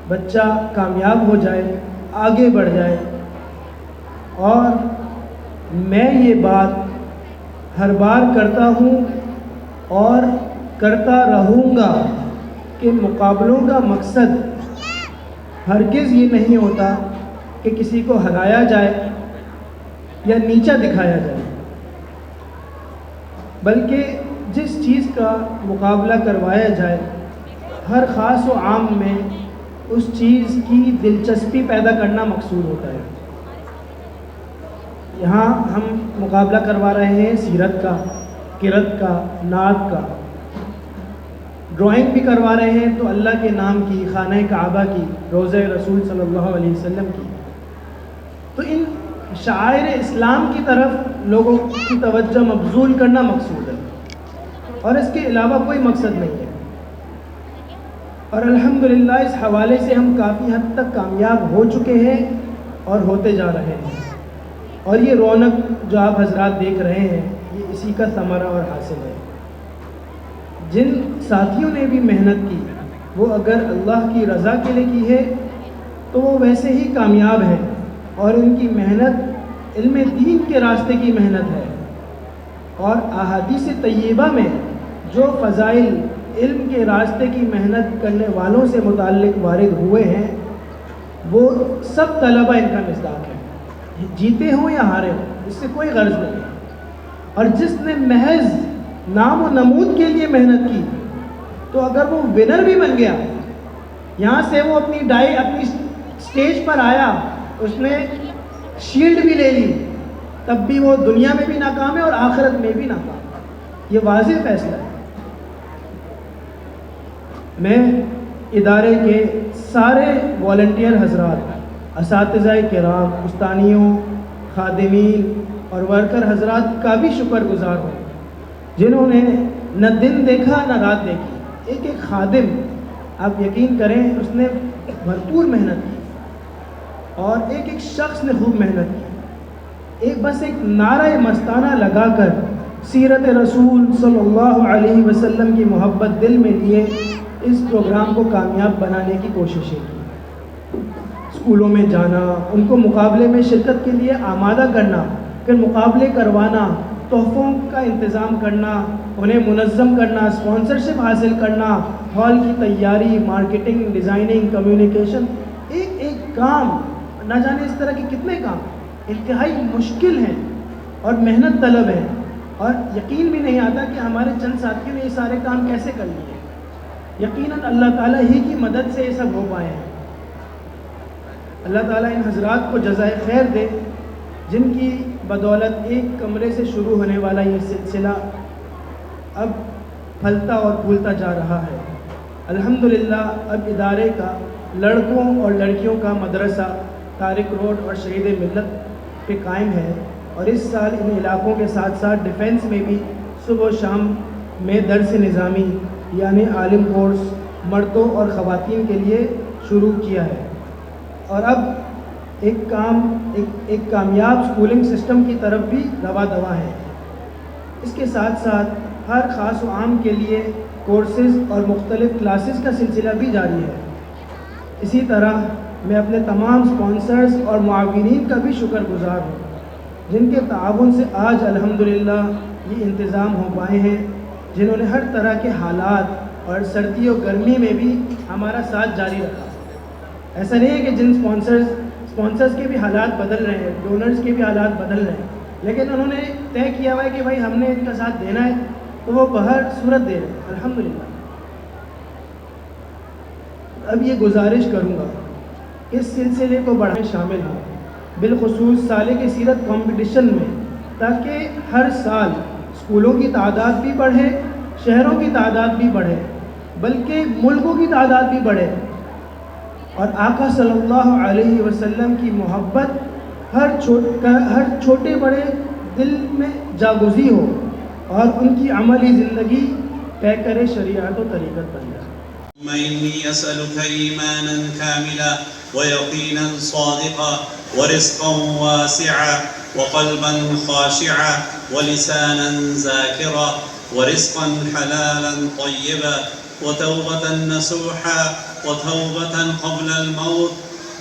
بچہ کامیاب ہو جائے, آگے بڑھ جائے. اور میں یہ بات ہر بار کرتا ہوں اور کرتا رہوں گا کہ مقابلوں کا مقصد ہرگز یہ نہیں ہوتا کہ کسی کو ہرایا جائے یا نیچا دکھایا جائے, بلکہ جس چیز کا مقابلہ کروایا جائے ہر خاص و عام میں اس چیز کی دلچسپی پیدا کرنا مقصود ہوتا ہے. یہاں ہم مقابلہ کروا رہے ہیں سیرت کا, قرأت کا, نعت کا. ڈرائنگ بھی کروا رہے ہیں تو اللہ کے نام کی، خانہ کعبہ کی، روضہ رسول صلی اللہ علیہ وسلم کی. تو ان شعائر اسلام کی طرف لوگوں کی توجہ مبذول کرنا مقصود ہے، اور اس کے علاوہ کوئی مقصد نہیں ہے. اور الحمدللہ اس حوالے سے ہم کافی حد تک کامیاب ہو چکے ہیں اور ہوتے جا رہے ہیں. اور یہ رونق جو آپ حضرات دیکھ رہے ہیں یہ اسی کا ثمرہ اور حاصل ہے. جن ساتھیوں نے بھی محنت کی وہ اگر اللہ کی رضا کے لیے کی ہے تو وہ ویسے ہی کامیاب ہیں، اور ان کی محنت علم دین کے راستے کی محنت ہے. اور احادیث طیبہ میں جو فضائل علم کے راستے کی محنت کرنے والوں سے متعلق وارد ہوئے ہیں وہ سب طلبہ ان کا مصداق ہے، جیتے ہوں یا ہارے ہوں، اس سے کوئی غرض نہیں ہے. اور جس نے محض نام و نمود کے لیے محنت کی تو اگر وہ ونر بھی بن گیا، یہاں سے وہ اپنی سٹیج پر آیا، اس نے شیلڈ بھی لے لی، تب بھی وہ دنیا میں بھی ناکام ہے اور آخرت میں بھی ناکام. یہ واضح فیصلہ ہے. میں ادارے کے سارے والنٹیئر حضرات، اساتذہ کرام، استانیوں، خادمین اور ورکر حضرات کا بھی شکر گزار ہوں جنہوں نے نہ دن دیکھا نہ رات دیکھی. ایک خادم آپ یقین کریں اس نے بھرپور محنت کی، اور ایک شخص نے خوب محنت کی. بس ایک نعرہ مستانہ لگا کر سیرت رسول صلی اللہ علیہ وسلم کی محبت دل میں لیے اس پروگرام کو کامیاب بنانے کی کوششیں کی. اسکولوں میں جانا، ان کو مقابلے میں شرکت کے لیے آمادہ کرنا، پھر مقابلے کروانا، تحفوں کا انتظام کرنا، انہیں منظم کرنا، اسپانسرشپ حاصل کرنا، ہال کی تیاری، مارکیٹنگ، ڈیزائننگ، کمیونیکیشن، ایک کام، نہ جانے اس طرح کے کتنے کام انتہائی مشکل ہیں اور محنت طلب ہیں. اور یقین بھی نہیں آتا کہ ہمارے چند ساتھیوں نے یہ سارے کام کیسے کر لیے. یقیناً اللہ تعالیٰ ہی کی مدد سے یہ سب ہو پائے ہیں. اللہ تعالیٰ ان حضرات کو جزائے خیر دے جن کی بدولت ایک کمرے سے شروع ہونے والا یہ سلسلہ اب پھلتا اور پھولتا جا رہا ہے. الحمدللہ اب ادارے کا لڑکوں اور لڑکیوں کا مدرسہ طارق روڈ اور شہید ملت پہ قائم ہے، اور اس سال ان علاقوں کے ساتھ ساتھ ڈیفنس میں بھی صبح و شام میں درس نظامی یعنی عالم کورس مردوں اور خواتین کے لیے شروع کیا ہے. اور اب ایک کامیاب اسکولنگ سسٹم کی طرف بھی رواں دواں ہے. اس کے ساتھ ساتھ ہر خاص و عام کے لیے کورسز اور مختلف کلاسز کا سلسلہ بھی جاری ہے. اسی طرح میں اپنے تمام سپانسرز اور معاونین کا بھی شکر گزار ہوں جن کے تعاون سے آج الحمدللہ یہ انتظام ہو پائے ہیں، جنہوں نے ہر طرح کے حالات اور سردی و گرمی میں بھی ہمارا ساتھ جاری رکھا. ایسا نہیں ہے کہ جن سپانسرز کے بھی حالات بدل رہے ہیں، ڈونرز کے بھی حالات بدل رہے ہیں، لیکن انہوں نے طے کیا ہوا ہے کہ بھائی ہم نے ان کا ساتھ دینا ہے تو وہ بہر صورت دے رہے ہیں الحمدللہ. اب یہ گزارش کروں گا اس سلسلے کو بڑھانے شامل ہوں، بالخصوص سالے کی سیرت کمپٹیشن میں، تاکہ ہر سال اسکولوں کی تعداد بھی بڑھے، شہروں کی تعداد بھی بڑھے، بلکہ ملکوں کی تعداد بھی بڑھے، اور آقا صلی اللہ علیہ وسلم کی محبت ہر چھوٹے بڑے دل میں جاگزی ہو، اور ان کی عملی زندگی طے کرے شریعت و طریقت بن جائے. إني أسألك إيمانا كاملا ويقينا صادقا ورزقا واسعا وقلبا خاشعا ولسانا ذاكرا ورزقا حلالا طيبا وتوبة نصوحا وتوبة قبل الموت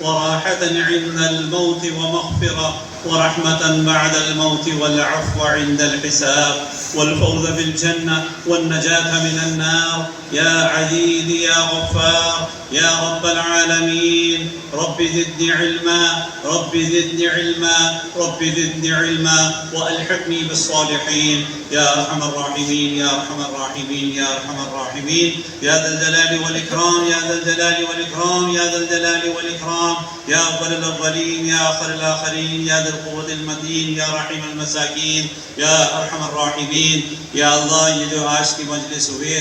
وراحة عند الموت ومغفرة ورحمة بعد الموت والعفو عند الحساب والفوز بالجنة والنجاة من النار. يا عزيز يا غفار يا رب العالمين رب زدني علما رب زدني علما رب زدني علما وألحقني بالصالحين يا أرحم الراحمين يا أرحم الراحمين يا أرحم الراحمين يا ذا الجلال والإكرام يا ذا الجلال والإكرام يا ذا الجلال والإكرام يا أول الأولين يا آخر الآخرين يا ذا القوة المتين يا رحيم المساكين يا أرحم الراحمين. یا اللہ یہ جو آج کی مجلس ہوئے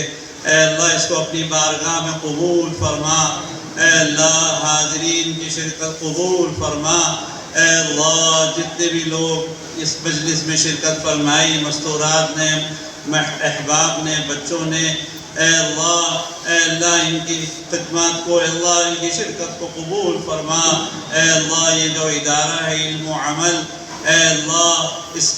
اے اللہ اس کو اپنی بارگاہ میں قبول فرما، اے اللہ حاضرین کی شرکت قبول فرما، اے اللہ جتنے بھی لوگ اس مجلس میں شرکت فرمائی، مستورات نے، احباب نے، بچوں نے، اے اللہ ان کی خدمات کو، اے اللہ ان کی شرکت کو قبول فرما، اے اللہ یہ جو ادارہ ہے علم و عمل، اے اللہ اس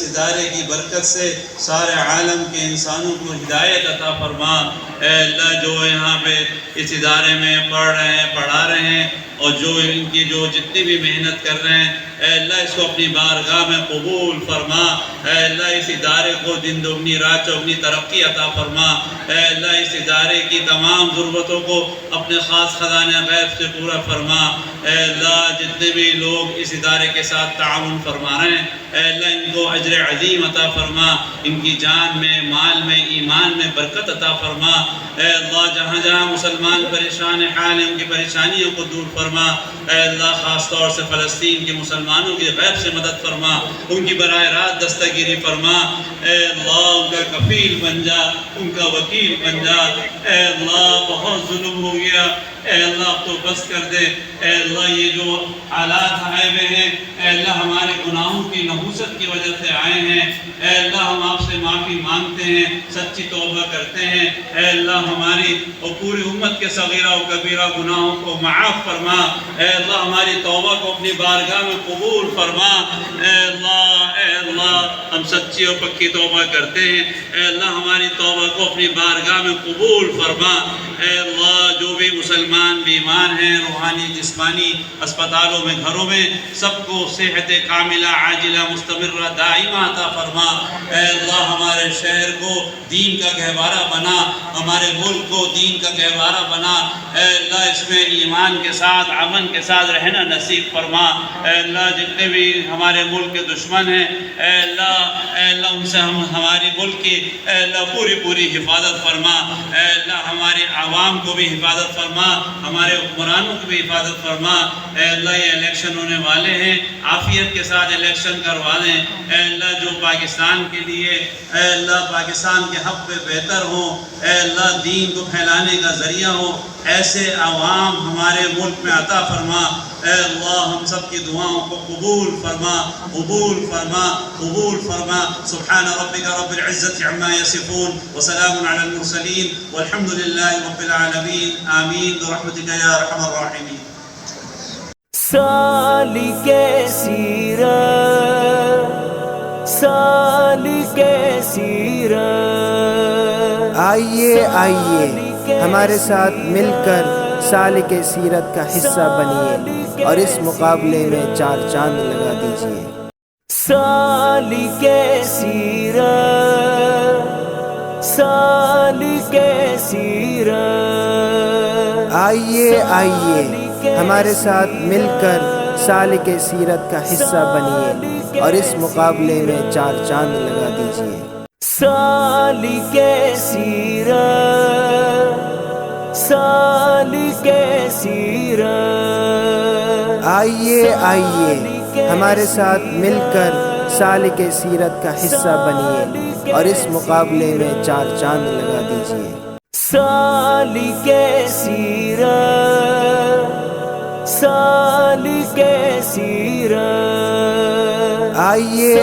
ادارے کی برکت سے سارے عالم کے انسانوں کو ہدایت عطا فرما، اے اللہ جو یہاں پہ اس ادارے میں پڑھ رہے ہیں، پڑھا رہے ہیں، اور جو ان کی جو جتنی بھی محنت کر رہے ہیں، اے اللہ اس کو اپنی بارگاہ میں قبول فرما، اے اللہ اس ادارے کو دن دگنی رات چوگنی ترقی عطا فرما، اے اللہ اس ادارے کی تمام ضرورتوں کو اپنے خاص خزانہ غیب سے پورا فرما، اے اللہ جتنے بھی لوگ اس ادارے کے ساتھ تعاون فرما رہے ہیں، اے اللہ ان کو اجر عظیم عطا فرما، ان کی جان میں، مال میں، ایمان میں برکت عطا فرما، اے اللہ جہاں جہاں مسلمان پریشان حال ہیں ان کی پریشانیوں کو دور فرما، اے اللہ خاص طور سے فلسطین کے مسلمانوں کی غیب سے مدد فرما، ان کی براہ راست دستگیری فرما، اے اللہ ان کا کفیل بن جا، ان کا وکیل بن جا، اے اللہ بہت ظلم ہو گیا، اے اللہ اب تو بس کر دے، اے اللہ یہ جو حالات آئے ہوئے ہیں، اے اللہ ہمارے گناہوں کی نحوست کی وجہ سے آئے ہیں، اے اللہ ہم آپ سے معافی مانگتے ہیں، سچی توبہ کرتے ہیں، اے اللہ ہماری اور پوری امت کے صغیرہ و کبیرہ گناہوں کو معاف فرما، اے اللہ ہماری توبہ کو اپنی بارگاہ میں قبول فرما، اے اللہ ہم سچی اور پکی توبہ کرتے ہیں، اے اللہ ہماری توبہ کو اپنی بارگاہ میں قبول فرما، اے اللہ جو بھی مسلمان بیمار ہیں روحانی جسمانی اسپتالوں میں گھروں میں سب کو صحت کاملہ عاجلہ مستمرہ دائمہ عطا فرما، اے اللہ ہمارے شہر کو دین کا گہوارہ بنا، ہمارے ملک کو دین کا گہوارہ بنا، اے اللہ اس میں ایمان کے ساتھ امن کے ساتھ رہنا نصیب فرما، اے اللہ جتنے بھی ہمارے ملک کے دشمن ہیں اے اللہ ان سے ہماری ملک کی اے اللہ پوری حفاظت فرما، اے اللہ ہماری عوام کو بھی حفاظت فرما، ہمارے حکمرانوں کو بھی حفاظت فرما، اے اللہ یہ الیکشن ہونے والے ہیں عافیت کے ساتھ الیکشن کروا دیں، اے اللہ جو پاکستان کے لیے اے اللہ پاکستان کے حق پہ بہتر ہوں، اے اللہ دین کو پھیلانے کا ذریعہ ہو، ایسے عوام ہمارے ملک میں عطا فرما، اے اللہ ہم سب کی دعاؤں کو قبول فرما قبول فرما قبول فرما، سبحان ربک رب العزت عما یصفون وسلام علی المرسلین والحمد للہ رب العالمین، آمین برحمتک یا ارحم الراحمین۔ سالک سیرت آئیے ہمارے ساتھ مل کر سالک سیرت کا حصہ بنیے اور اس مقابلے میں 4 چاند لگا دیجیے۔ سالک سیرت آئیے ہمارے ساتھ مل کر سالک سیرت کا حصہ بنیے اور اس مقابلے میں 4 چاند لگا دیجیے۔ سالک سیرت آئیے ہمارے ساتھ مل کر سالک سیرت کا حصہ بنیے اور اس مقابلے میں 4 چاند لگا دیجیے۔ سالک سیرت آئیے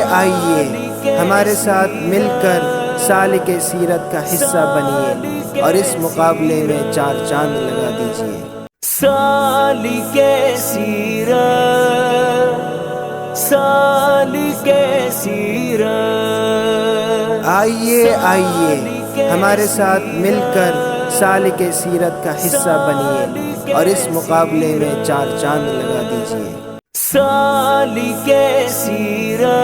ہمارے ساتھ مل کر سالک سیرت کا حصہ بنیے اور اس مقابلے میں 4 چاند لگا دیجیے۔ سالک سیرت آئیے ہمارے ساتھ مل کر سالک سیرت کا حصہ بنیے اور اس مقابلے میں 4 چاند لگا دیجیے۔ سالک سیرت